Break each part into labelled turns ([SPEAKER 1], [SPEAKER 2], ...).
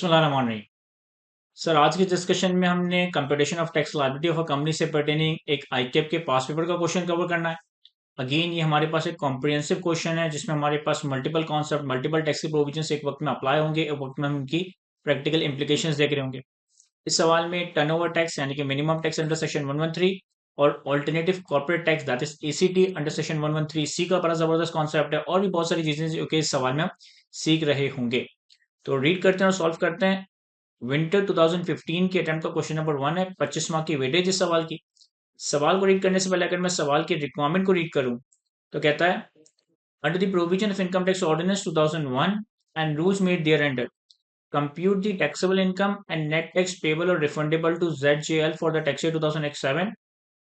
[SPEAKER 1] बिस्मिल्लाहिर्रहमानिर्रहीम। सर, आज की डिस्कशन में हमने computation of tax liability of a company से पर्टेनिंग एक आईकेएप के पास पेपर का क्वेश्चन कवर करना है। अगेन ये हमारे पास एक कॉम्प्रिहेंसिव क्वेश्चन है जिसमें हमारे पास मल्टीपल कॉन्सेप्ट मल्टीपल टैक्स के प्रोविजंस एक वक्त में अप्लाई होंगे, एक वक्त में हम उनकी प्रैक्टिकल इंप्लीकेशंस देख रहे होंगे। इस सवाल में टर्नओवर टैक्स यानी कि मिनिमम टैक्स अंडर सेक्शन 113 और alternative corporate tax that is ACT under section 113 सी का बड़ा जबरदस्त कॉन्सेप्ट है और भी बहुत सारी चीजें जो कि इस सवाल में हम सीख रहे होंगे। तो रीड करते हैं और सॉल्व करते हैं। विंटर 2015 के अटेम्प्ट का क्वेश्चन नंबर 1 है। 25 मार्क की वेटेज इस सवाल की। सवाल को रीड करने से पहले अगर मैं सवाल की रिक्वायरमेंट को रीड करूं तो कहता है under the provision of income tax ordinance 2001 and rules made there under compute the taxable income and net tax payable or refundable to ZJL for the tax year 2007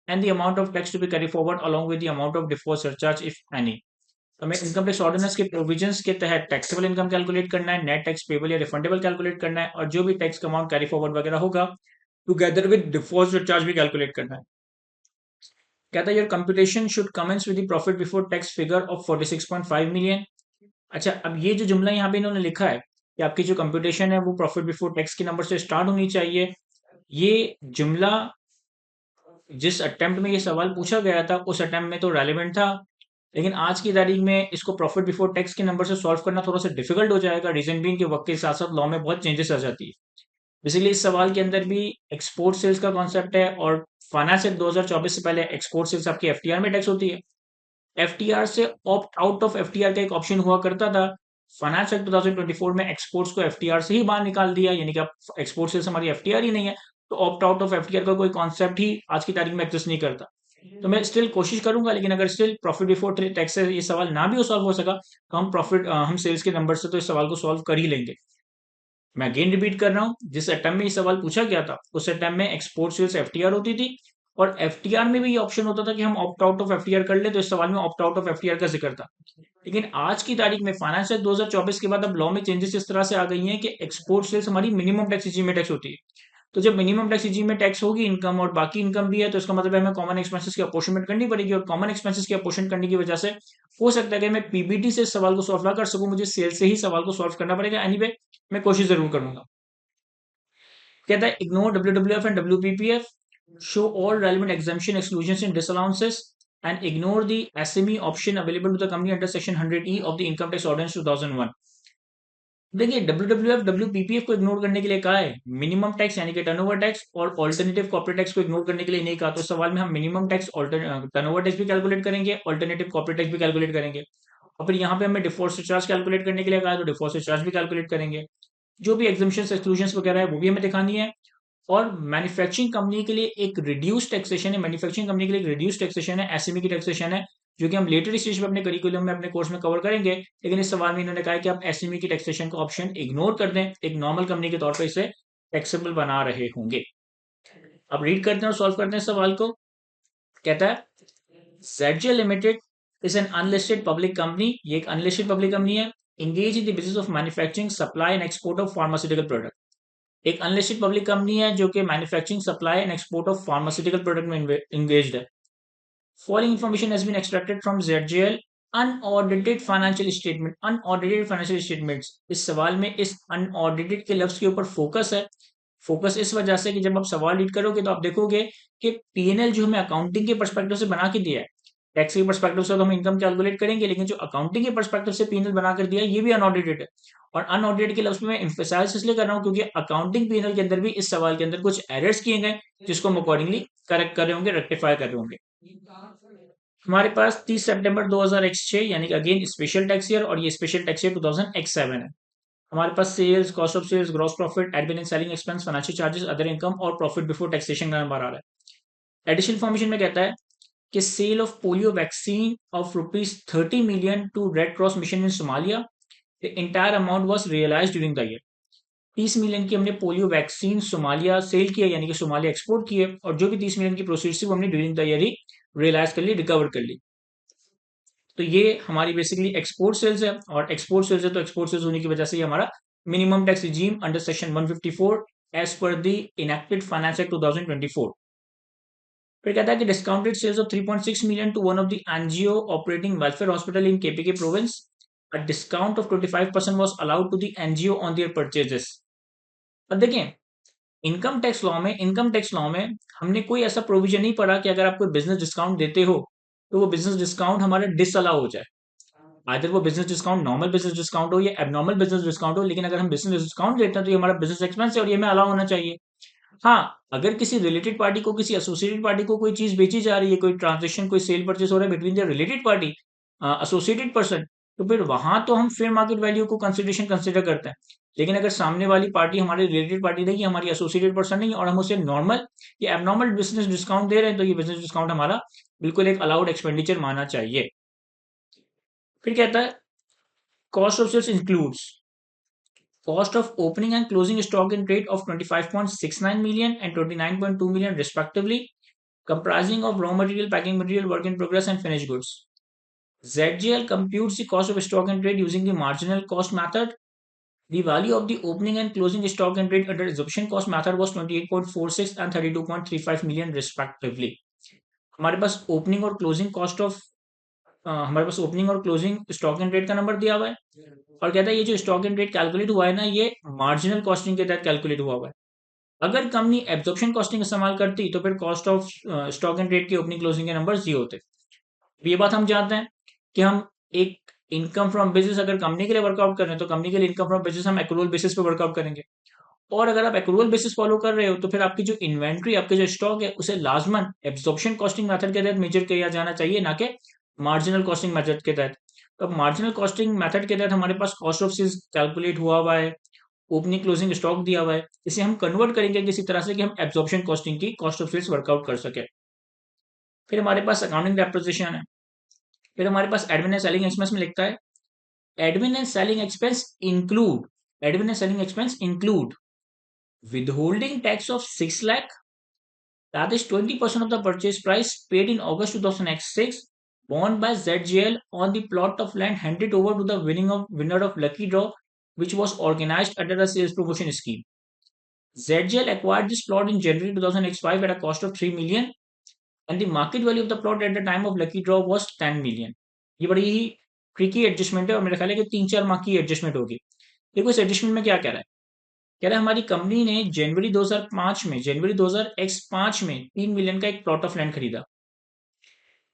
[SPEAKER 1] and the amount of tax to be carried forward along with the amount of default surcharge if any। तो हमें income tax ordinance के provisions के तहत taxable income calculate करना है, net tax payable या refundable calculate करना है और जो भी टैक्स का अमाउंट कैरी फॉरवर्ड वगैरह होगा टुगेदर विद डिफॉल्ट चार्ज भी कैलकुलेट करना है। कहता है your computation should commence with the profit before tax figure of 46.5 million. अच्छा, अब ये जो जुमला यहाँ पे इन्होंने लिखा है कि आपकी जो कंप्यूटेशन है वो प्रॉफिट बिफोर टैक्स के नंबर से स्टार्ट होनी चाहिए। ये जुमला जिस अटेम्प्ट में ये सवाल पूछा गया था उस अटेम्प्ट में तो रेलिवेंट था, लेकिन आज की तारीख में इसको प्रॉफिट बिफोर टैक्स के नंबर से सॉल्व करना थोड़ा सा डिफिकल्ट हो जाएगा। रीजन भी इनके वक्त के साथ साथ लॉ में बहुत चेंजेस आ जाती है। बेसिकली इस सवाल के अंदर भी एक्सपोर्ट सेल्स का कॉन्सेप्ट है और फाइनेंस एक्ट 2024 से पहले एक्सपोर्ट सेल्स आपकी एफटीआर में टैक्स होती है। एफटीआर से ऑप्ट आउट ऑफ एफटीआर का एक ऑप्शन हुआ करता था। फाइनेंस एक्ट 2024 में एक्सपोर्ट्स को एफटीआर से ही बाहर निकाल दिया, यानी कि अब एक्सपोर्ट सेल्स हमारी एफटीआर ही नहीं है, तो ऑप्ट आउट ऑफ एफटीआर का कोई कॉन्सेप्ट ही आज की तारीख में एग्जिस्ट नहीं करता। तो मैं स्टिल कोशिश करूंगा, लेकिन अगर स्टिल प्रॉफिट बिफोर टैक्स से ये सवाल ना भी सॉल्व हो सका तो हम सेल्स के नंबर से तो इस सवाल को सॉल्व कर ही लेंगे। मैं अगेन रिपीट कर रहा हूँ, जिस अटेम्प्ट में ये सवाल पूछा गया था उस अटेम्प्ट में एक्सपोर्ट सेल्स एफटीआर होती थी और एफटीआर में भी ये ऑप्शन होता था कि हम ऑप्ट आउट ऑफ एफटीआर कर ले, तो इस सवाल में ऑप्ट आउट ऑफ एफटीआर का जिक्र था। लेकिन आज की तारीख में फाइनेंस एक्ट 2024 के बाद अब लॉ में चेंजेस इस तरह से आ गई हैं कि एक्सपोर्ट सेल्स हमारी मिनिमम टैक्स रिजीम में टैक्स होती है। तो जब मिनिमम टैक्स रिजीम में टैक्स होगी इनकम और बाकी इनकम भी है, तो इसका मतलब है हमें कॉमन एक्सपेंसेस की अपोर्शनमेंट करनी पड़ेगी और कॉमन एक्सपेंसेस की अपोर्शन करने की वजह से हो सकता है कि मैं पीबीटी से इस सवाल को सॉल्व ना कर सकूं, मुझे सेल से ही सवाल को सॉल्व करना पड़ेगा। एनीवे मैं कोशिश जरूर करूंगा। कहता है ignore WWF and WPPF, show all relevant exemption exclusions in disallowances and ignore the SME option available to the company under section 100E of the income tax ordinance 2001। देखिए, डब्ल्यूडब्ल्यूएफ डब्ल्यूपीपीएफ को इग्नोर करने के लिए कहा है, मिनिमम टैक्स यानी कि turnover tax और ऑल्टरनेटिव कॉर्पोरेट टैक्स को इग्नोर करने के लिए नहीं कहा। तो इस सवाल में हम मिनिमम टैक्स टर्नओवर टैक्स भी कैलकुलेट करेंगे, ऑल्टरनेटिव कॉर्पोरेट टैक्स भी कैलकुलेट करेंगे और फिर यहाँ पे हमें डिफॉल्ट चार्ज कैलकुलेट करने के लिए कहा है, तो डिफॉल्ट चार्ज भी कैलकुलेट करेंगे। जो भी एग्जामेशन एक्सक्लूजन वगैरह है वो भी हमें दिखानी है। और मैन्युफैक्चरिंग कंपनी के लिए एक रिड्यूस टैक्सेशन है, मैन्युफैक्चरिंग कंपनी के लिए एक रिड्यूस टैक्सेशन है, एसएमई की टैक्सेशन है, जो कि हम लेटर स्टेज में अपने करिकुलम में अपने कोर्स में कवर करेंगे। लेकिन इस सवाल में इन्होंने कहा कि आप एसएमई की टैक्सेशन का ऑप्शन इग्नोर कर दें, एक नॉर्मल कंपनी के तौर पर इसे टैक्सेबल बना रहे होंगे। अब रीड करते हैं और सॉल्व करते हैं सवाल को। कहता है ZJ limited is an unlisted public company, ये एक अनलिस्टेड पब्लिक कंपनी है, engaged in the business of manufacturing, supply and export of pharmaceutical product। एक अनलिस्टेड पब्लिक कंपनी है जो कि manufacturing, supply and export of pharmaceutical product में engaged है। Following information has been extracted from ZJL unaudited financial statement. Unaudited financial statements, इस सवाल में इस अनऑडिटेड के लफ्ज के ऊपर फोकस है। फोकस इस वजह से कि जब आप सवाल रीड करोगे तो आप देखोगे कि पीएनएल जो हमें अकाउंटिंग के परस्पेक्टिव से बना के दिया है, टैक्स के परस्पेक्टिव से तो हम इनकम कैलकुलेट करेंगे, लेकिन जो अकाउंटिंग के परस्पेक्टिव से पीएनएल बना कर दिया है ये भी अनऑडिटेड है। और अनऑडिटेड के लफ्ज में एम्फेसाइज इसलिए कर रहा हूं क्योंकि अकाउंटिंग पीएनएल के अंदर भी इस सवाल के अंदर कुछ एरर्स किए गए जिसको हम अकॉर्डिंगली करेक्ट कर रहे होंगे, रेक्टिफाई कर रहे होंगे। हमारे पास 30 सितंबर 2006 यानी कि अगेन स्पेशल टैक्स ईयर और ये स्पेशल टैक्स ईयर 2007 है। हमारे पास sales, cost of sales, gross profit, admin and selling expense, financial charges, other income और प्रॉफिट बिफोर टैक्सेशन का नंबर आ रहा है। एडिशनल इन्फॉर्मेशन में कहता है कि sale of polio vaccine of ₹30 million to Red Cross mission in Somalia, the entire amount was realised during the year. 30 million की हमने पोलियो वैक्सीन सोमालिया सेल किया, यानी कि सोमालिया एक्सपोर्ट किए, और जो भी 30 मिलियन की प्रोसीड्स थी वो हमने ड्यूरिंग द ईयर ही रियलाइज कर ली, रिकवर कर ली। तो ये हमारी बेसिकली एक्सपोर्ट सेल्स है और एक्सपोर्ट सेल्स है तो एक्सपोर्ट सेल्स होने की वजह से ये हमारा minimum tax regime under section 154 as per the enacted finance act 2024। फिर कहता है कि discounted sales of 3.6 million to one of the NGO operating welfare hospital in KPK province, a discount of 25% was allowed to the NGO on their purchases. अब देखें, income tax law में हमने कोई ऐसा प्रोविजन नहीं पढ़ा कि अगर आप कोई बिजनेस डिस्काउंट देते हो तो वो बिजनेस डिस्काउंट हमारा डिसअलाउ हो जाए। आइदर वो business discount normal business discount हो या एबनॉर्मल बिजनेस डिस्काउंट हो, लेकिन अगर हम बिजनेस डिस्काउंट देते हैं तो ये हमारा बिजनेस एक्सपेंस है और ये हमें अलाउ होना चाहिए। हाँ, अगर किसी रिलेटेड पार्टी को, किसी एसोसिएटेड पार्टी को कोई चीज बेची जा रही है, कोई ट्रांजेक्शन, कोई सेल परचेस हो रहा है between the related party, associated person, तो फिर वहां तो हम फेयर मार्केट वैल्यू को कंसिडर करते हैं। लेकिन अगर सामने वाली पार्टी हमारी रिलेटेड पार्टी नहीं, हमारी एसोसिएटेड पर्सन नहीं, और हम उसे नॉर्मल या एबनॉर्मल बिजनेस डिस्काउंट दे रहे हैं, तो ये बिजनेस डिस्काउंट हमारा बिल्कुल एक अलाउड एक्सपेंडिचर माना चाहिए। फिर कहता है cost of sales includes cost of opening and closing stock in trade of 25.69 million and 29.2 million respectively, comprising of raw material, packing material, work in progress, and finished goods. ZGL computes the cost of stock in trade using the marginal cost method. The value of the opening and closing stock in trade under absorption cost method was 28.46 and 32.35 million respectively. हमारे पास opening और closing cost of हमारे पास opening और closing stock and trade का number दिया हुआ है, और कहता है ये जो स्टॉक एंड ट्रेड कैलकुलेट हुआ है ना, ये मार्जिनल कॉस्टिंग के तहत कैलकुलेट हुआ हुआ है। अगर कंपनी एब्जॉर्प्शन कॉस्टिंग इस्तेमाल करती तो फिर cost of stock and trade के ओपनिंग क्लोजिंग के नंबर ये होते। ये बात हम जानते हैं कि हम एक इनकम फ्रॉम बिजनेस अगर कंपनी के लिए वर्कआउट कर रहे हैं तो कंपनी के लिए इनकम फ्रॉम बिजनेस हम एक्रूअल बेसिस पे वर्कआउट करेंगे। और अगर आप एक्रूअल बेसिस फॉलो कर रहे हो तो फिर आपकी जो इन्वेंट्री, आपके जो स्टॉक है, उसे लाजमन एब्जॉर्प्शन कॉस्टिंग मेथड के तहत मेजर किया जाना चाहिए, ना कि मार्जिनल कॉस्टिंग मेथड के तहत। तो मार्जिनल कॉस्टिंग मेथड के तहत हमारे पास कॉस्ट ऑफ सेल्स कैलकुलेट हुआ हुआ है, ओपनिंग क्लोजिंग स्टॉक दिया हुआ है, इसे हम कन्वर्ट करेंगे किसी तरह से कि हम एब्जॉर्प्शन कॉस्टिंग की कॉस्ट ऑफ सेल्स वर्कआउट कर सके। फिर हमारे पास अकाउंटिंग डेप्रिसिएशन है। फिर हमारे पास एडमिन एंड सेलिंग एक्सपेंस में लिखता है admin and selling expense include admin and selling expense include withholding tax of 6 lakh, that is 20% of the purchase price paid in August 2006, borne by ZGL on the plot of land handed over to the winner of Lucky Draw, which was organized under a sales promotion scheme. ZGL acquired this plot in January 2005 at a cost of 3 million, and the market value of the plot at the time of Lucky Draw was 10 million. ये बड़ी ही tricky adjustment है और मेरे ख्याल है कि 3-4 माह की एडजस्टमेंट होगी। देखो इस एडजस्टमेंट में क्या कह रहा है, कह रहा है हमारी कंपनी ने जनवरी 2005 में 3 मिलियन का एक प्लॉट ऑफ लैंड खरीदा।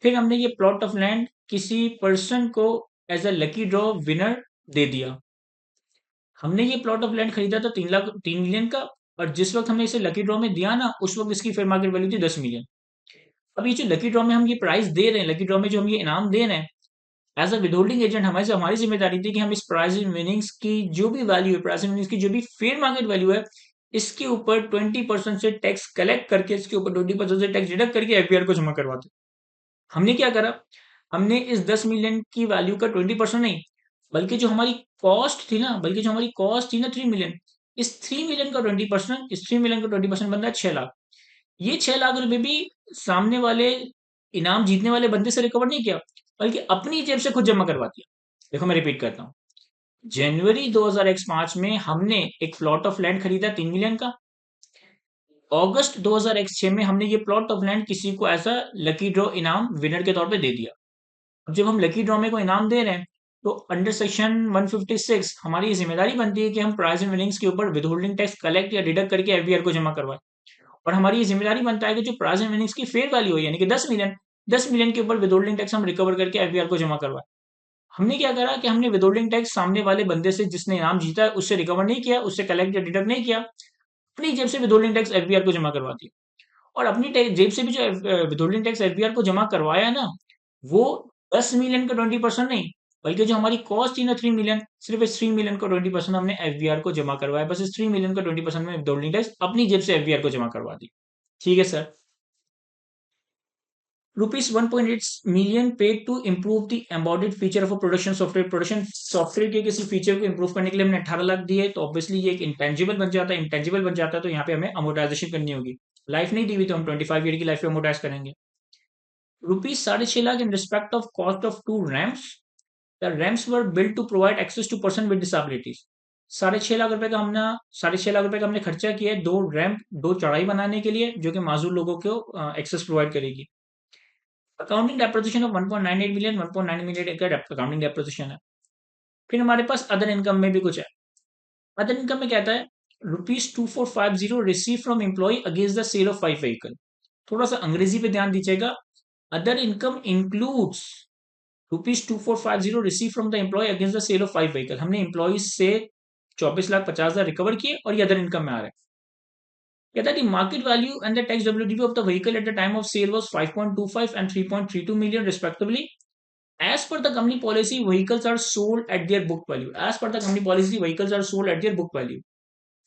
[SPEAKER 1] फिर हमने ये प्लॉट ऑफ लैंड किसी पर्सन को as a lucky draw winner दे दिया। हमने ये प्लॉट ऑफ लैंड खरीदा था 3 मिलियन का, और जिस वक्त हमने इसे लकी ड्रॉ में दिया ना, उस वक्त इसकी फेयर मार्केट वैल्यू थी 10 मिलियन। अब ये जो लकी ड्रॉ में हम ये प्राइस दे रहे हैं, लकी ड्रॉ में जो हम ये इनाम दे रहे हैं, एज अ विदहोल्डिंग एजेंट हमारी जिम्मेदारी थी कि हम इस प्राइस इन विनिंग्स की जो भी वैल्यू है, प्राइस इन विनिंग्स की जो भी फेयर मार्केट वैल्यू है, इसके ऊपर 20% से टैक्स कलेक्ट करके, इसके ऊपर 20% से टैक्स डिडक्ट करके एफबीआर को जमा करवाते। हमने क्या करा, हमने इस 10 मिलियन की वैल्यू का 20% नहीं, बल्कि जो हमारी कॉस्ट थी ना, 3 मिलियन, इस 3 मिलियन का 20%, इस 3 मिलियन का 20% बनता है 6 लाख। ये 6 लाख रुपए भी सामने वाले इनाम जीतने वाले बंदे से रिकवर नहीं किया, बल्कि अपनी जेब से खुद जमा करवा दिया। देखो मैं रिपीट करता हूँ, जनवरी 2005 में हमने एक प्लॉट ऑफ लैंड खरीदा 3 मिलियन का। अगस्त 2006 में हमने ये प्लॉट ऑफ लैंड किसी को ऐसा लकी ड्रॉ इनाम विनर के तौर पे दे दिया। अब जब हम लकी ड्रॉ में कोई इनाम दे रहे हैं तो अंडर सेक्शन 156 हमारी ये जिम्मेदारी बनती है कि हम प्राइज एंड विनिंग्स के ऊपर विदहोल्डिंग टैक्स कलेक्ट या डिडक्ट करके एफबीआर को जमा करवाएं। और हमारी ये जिम्मेदारी बनता है कि जो प्राइज एंड विनिंग्स की फेयर वैल्यू है, यानी कि 10 मिलियन के ऊपर विदहोल्डिंग टैक्स हम रिकवर करके एफबीआर को जमा करवाएं। हमने क्या करा कि हमने विदहोल्डिंग टैक्स सामने वाले बंदे से, जिसने इनाम जीता है, उससे रिकवर नहीं किया, उससे कलेक्ट या डिडक्ट नहीं किया, अपनी जेब से विदहोल्डिंग टैक्स एफबीआर को जमा करवा दिया। और अपनी जेब से भी जो विदहोल्डिंग टैक्स एफबीआर को जमा करवाया ना, वो 10 मिलियन का 20% नहीं, बल्कि जो हमारी कॉस्ट थी ना 3 मिलियन, सिर्फ इस 3 मिलियन का 20% हमने एफबीआर को जमा करवाया। बस इस 3 मिलियन का 20% में विदहोल्डिंग टैक्स अपनी जेब से एफबीआर को जमा करवा दी। ठीक है sir. Rupees 1.8 million paid to improve the embedded feature of production software. Production software के किसी फीचर को इम्प्रूव करने के लिए हमने 18 लाख दिए, तो ऑब्वियसली ये एक इंटेंजिबल बन जाता है, तो यहाँ पे हमें अमोर्टाइजेशन करनी होगी। लाइफ नहीं दी हुई तो हम 25 ईयर की लाइफ पे अमोर्टाइज करेंगे। Rupees 6.5 lakh in respect of cost of 2 ramps. The ramps were build to provide access to person with disabilities. 6.5 lakh रुपए का हमने खर्चा किया है 2 रैम्प, 2 चढ़ाई बनाने के लिए, जो कि माजूर लोगों को एक्सेस प्रोवाइड करेगी। Accounting depreciation of 1.98 million, 1.9 million का अकाउंटिंग डेप्रिसिएशन है। फिर हमारे पास अदर इनकम में भी कुछ है। अदर इनकम में कहता है ₹2450 receive from employ against the sale of 5 vehicle. थोड़ा सा अंग्रेजी पे ध्यान दीजिएगा। Other income includes ₹2450 receive from the employ against the sale of 5 vehicle. हमने एम्प्लॉइज से 24,50,000 रिकवर किए और ये अदर इनकम में आ रहा है। कहता है कि market value and the tax WDV of the vehicle at the time of sale was 5.25 and 3.32 million respectively. As per the company policy, vehicles are sold at their book value. As per the company policy, vehicles are sold at their book value.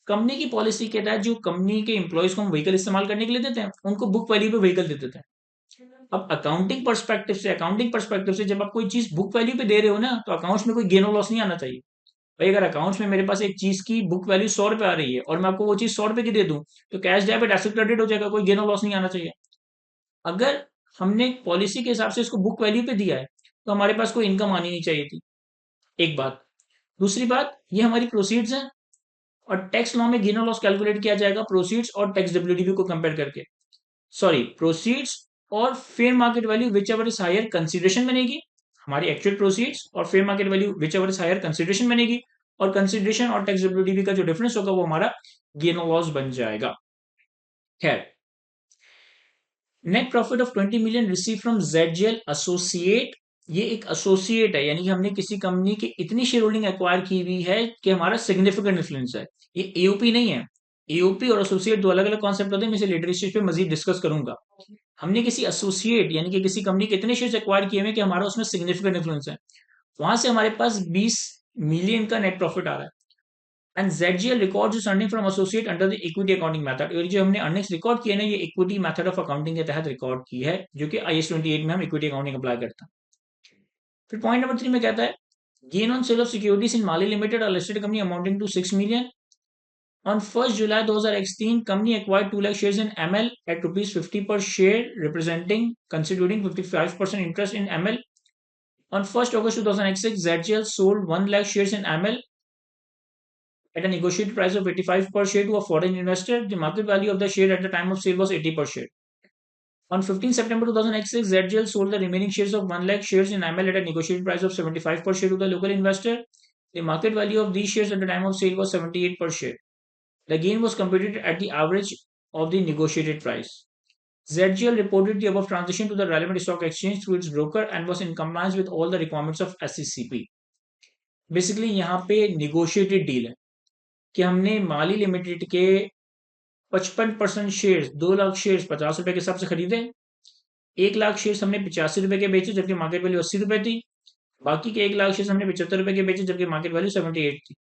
[SPEAKER 1] Company की policy कहता है जो company के employees को हम vehicle इस्तेमाल करने के लिए देते हैं उनको बुक वैल्यू पे व्हीकल दे देते हैं। अब अकाउंटिंग पर्सपेक्टिव से जब आप कोई चीज बुक वैल्यू पे दे रहे हो ना तो अकाउंट्स में कोई गेन और लॉस नहीं आना चाहिए। भाई अगर अकाउंट्स में मेरे पास एक चीज की बुक वैल्यू 100 रुपए आ रही है और मैं आपको वो चीज 100 रुपए की दे दूं तो कैश डेबिट एसेट क्रेडिट हो जाएगा, कोई गेन और लॉस नहीं आना चाहिए। अगर हमने पॉलिसी के हिसाब से इसको बुक वैल्यू पे दिया है तो हमारे पास कोई इनकम आनी नहीं चाहिए थी। एक बात। दूसरी बात, ये हमारी प्रोसीड्स हैं और टैक्स लॉ में गेन और लॉस कैलकुलेट किया जाएगा प्रोसीड्स और टैक्स डब्ल्यूडीवी को कंपेयर करके। सॉरी, प्रोसीड्स और fair market value whichever is higher consideration बनेगी। हमारी एक्चुअल प्रोसीड्स और fair market value whichever is higher consideration बनेगी और कंसिडरेशन और टैक्स डब्ल्यूडीवी का जो डिफरेंस होगा वो हमारा गेन और लॉस बन जाएगा। खैर, net profit of 20 million receive from जेडजेल एसोसिएट। ये एक एसोसिएट है, यानी कि हमने किसी कंपनी की इतनी शेयर होल्डिंग एक्वायर की हुई है कि हमारा सिग्निफिकेंट इन्फ्लुएंस है। ये एओपी नहीं है। एओपी और एसोसिएट दो अलग अलग कॉन्सेप्ट होते हैं, मैं इसे लेटर स्टेज पे मजीद डिस्कस करूंगा। हमने किसी एसोसिएट यानी कि किसी कंपनी के इतने शेयर एक्वायर किए हुए कि हमारा उसमें सिग्निफिकेंट इन्फ्लुएंस है, वहां से हमारे पास 20 मिलियन का नेट प्रॉफिट आ रहा है। And ZGL records its earning from associate under the equity accounting method। और जो हमने अर्निंग्स रिकॉर्ड किए ना ये इक्विटी मेथड ऑफ अकाउंटिंग के तहत रिकॉर्ड की है, जो कि IAS 28 में हम इक्विटी अकाउंटिंग अप्लाई करते हैं। फिर पॉइंट नंबर 3 में कहता है gain on sale of securities in Mali limited a listed company amounting to 6 million. On 1st July 2016, company acquired 2 lakh shares in ML at rupees 50 per share, representing constituting 55% interest in ML. On 1st August 2006, ZGL sold 1 lakh shares in ML at a negotiated price of 85 per share to a foreign investor. The market value of the share at the time of sale was 80 per share. On 15 September 2006, ZGL sold the remaining shares of 1 lakh shares in ML at a negotiated price of 75 per share to the local investor. The market value of these shares at the time of sale was 78 per share. The gain was computed at the average of the negotiated price. ZGL reported the above transaction to the relevant stock exchange through its broker and was in compliance with all the requirements of SECP. Basically, यहाँ पे negotiated deal है कि हमने माली limited के 55% share 2 lakh share 50 रुपए के हिसाब से खरीदे। 1 लाख शेयर हमने 85 रुपए के बेचे जबकि मार्केट वैल्यू 80 रुपए थी। बाकी के 1 लाख शेयर हमने 75 रुपए के बेचे जबकि मार्केट वैल्यू 78 थी।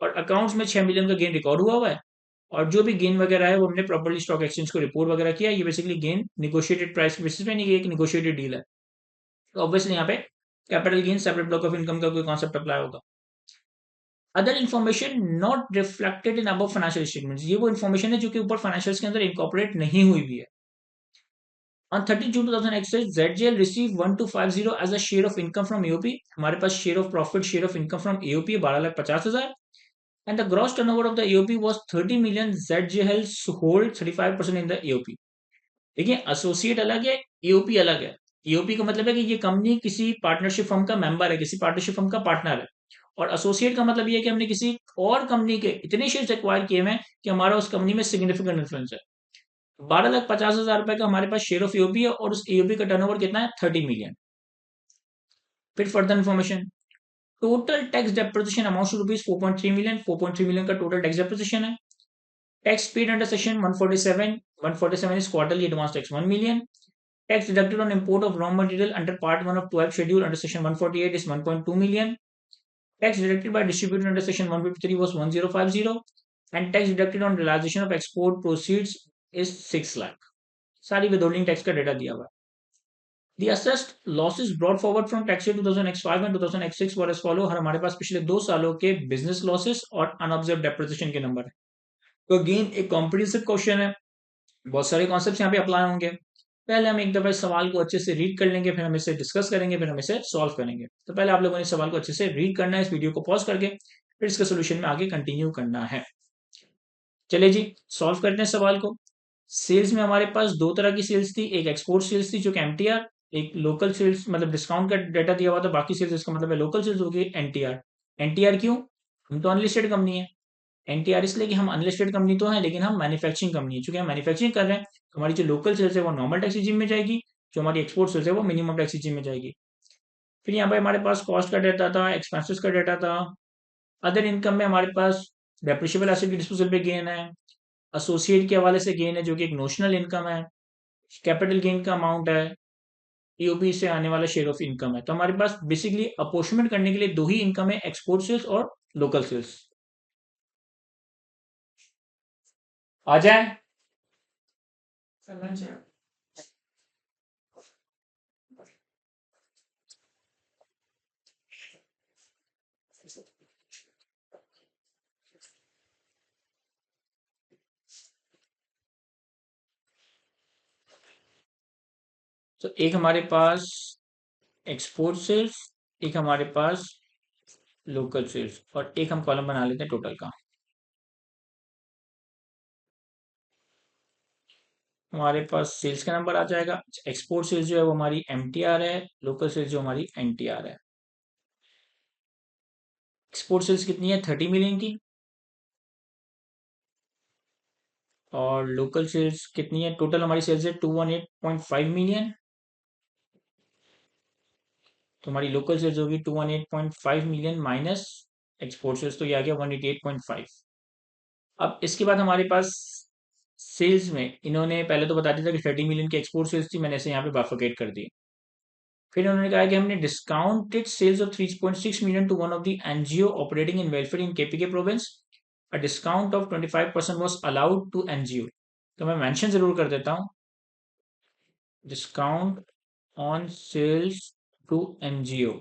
[SPEAKER 1] और अकाउंट्स में 6 मिलियन का गेन रिकॉर्ड हुआ है और जो भी गेन वगैरह है वो हमने प्रॉपर्ली स्टॉक एक्सचेंज को रिपोर्ट वगैरह किया। ये basically gain negotiated price basis पे नहीं, एक निगोशिएटेड डील है। तो ऑब्वियसली यहाँ पे capital gain separate block of income का कोई कॉन्सेप्ट अप्लाई होगा। Other information not reflected in above financial statements, ये वो इन्फॉर्मेशन है जो कि ऊपर फाइनेंशियल्स के अंदर इनकॉर्पोरेट नहीं हुई भी है। On 30 June 2006, ZGL received 1250 as a share of income from AOP। हमारे पास share of profit share of income from AOP 12,50,000 and the gross turnover of the AOP was 30 million। ZGL hold 35% in the AOP। देखिए, associate अलग है, AOP अलग है। AOP का मतलब है कि ये कंपनी किसी पार्टनरशिप फर्म का मेंबर है, किसी पार्टनरशिप फर्म का पार्टनर है। और एसोसिएट का मतलब ये है कि हमने किसी और कंपनी के इतने शेयर एक्वायर किए हैं कि हमारा उस कंपनी में सिग्निफिकेंट इन्फ्लुएंस है। 12,50,000 रुपए का हमारे पास शेयर ऑफ एओपी है और उस एओपी का टर्नओवर कितना है 30 मिलियन। फिर further information, total tax depreciation amount to rupees 4.3 million. 4.3 million का टोटल टैक्स डेप्रिसिएशन है। Tax paid under section 147 is quarterly advance tax 1 million. Tax deducted on import of raw material under part 1 of 12 schedule under section 148 is 1.2 million. Tax deducted by distributor under section 153 was 1050 and tax deducted on realization of export proceeds is 6 lakh। सारी withholding tax का data दिया हुआ है। The assessed losses brought forward from tax year 2005 and 2006 were as follow। हमारे पास पिछले 2 सालों के business losses और अनऑब्जर्व डेप्रिसिएशन के नंबर है। तो अगेन एक कॉम्प्रिहेंसिव क्वेश्चन है, बहुत सारे कॉन्सेप्ट्स यहाँ पे अप्लाई होंगे। पहले हम एक दफा इस सवाल को अच्छे से रीड कर लेंगे, फिर हम इसे डिस्कस करेंगे, फिर हम इसे सॉल्व करेंगे। तो पहले आप लोगों ने इस सवाल को अच्छे से रीड करना है, इस वीडियो को पॉज करके फिर इसके सोल्यूशन में आगे कंटिन्यू करना है। चलिए जी, सॉल्व करते हैं सवाल को। सेल्स में हमारे पास 2 तरह की सेल्स थी, एक एक्सपोर्ट सेल्स थी जो कि एमटीआर, एक लोकल सेल्स मतलब डिस्काउंट का डेटा दिया हुआ था, बाकी सेल्स इसका मतलब है लोकल सेल्स होगी एनटीआर। एनटीआर क्यों? हम तो अनलिस्टेड कंपनी है। NTR इसलिए कि हम अनलिस्टेड कंपनी तो है लेकिन हम मैन्युफैक्चरिंग कंपनी है, चूंकि हम मैन्युफैक्चरिंग कर रहे हैं तो हमारी जो लोकल सेल्स है वो नॉर्मल टैक्स रिजीम में जाएगी, जो हमारी एक्सपोर्ट सेल्स है वो मिनिमम टैक्स रिजीम में जाएगी। फिर यहाँ पे हमारे पास कॉस्ट का डाटा था, एक्सपेंसेस का डाटा था। अदर इनकम में हमारे पास डेप्रिशिएबल एसेट की डिस्पोजल पे गेन है, एसोसिएट के हवाले से गेन है जो कि एक नोशनल इनकम है, कैपिटल गेन का अमाउंट है, ईओबी से आने वाला शेयर ऑफ इनकम है। तो हमारे पास बेसिकली अपोर्शनमेंट करने के लिए दो ही इनकम है, एक्सपोर्ट सेल्स और लोकल सेल्स। आ जाए। तो एक हमारे पास एक्सपोर्ट सेल्स, एक हमारे पास लोकल सेल्स, और एक हम कॉलम बना लेते हैं टोटल का। हमारे पास सेल्स का नंबर आ जाएगा। एक्सपोर्ट सेल्स जो है वो हमारी MTR है, लोकल सेल्स जो हमारी NTR है। एक्सपोर्ट सेल्स कितनी है? 30 मिलियन की। और लोकल सेल्स कितनी है? टोटल हमारी सेल्स है 218.5 मिलियन। तो हमारी लोकल सेल्स होगी 218.5 मिलियन माइनस एक्सपोर्ट सेल्स, तो ये आ गया 188.5। अब इसके बाद हमारे पास सेल्स में इन्होंने पहले तो बता दिया था कि 30 मिलियन की एक्सपोर्ट सेल्स थी, मैंने इसे यहाँ पे बाफिकेट कर दी। फिर उन्होंने कहा कि हमने discounted sales of 3.6 million to one of the NGO operating in welfare in KPK province, a discount of 25% was allowed to NGO. तो मैं मेंशन जरूर कर देता हूँ, discount on sales to NGO,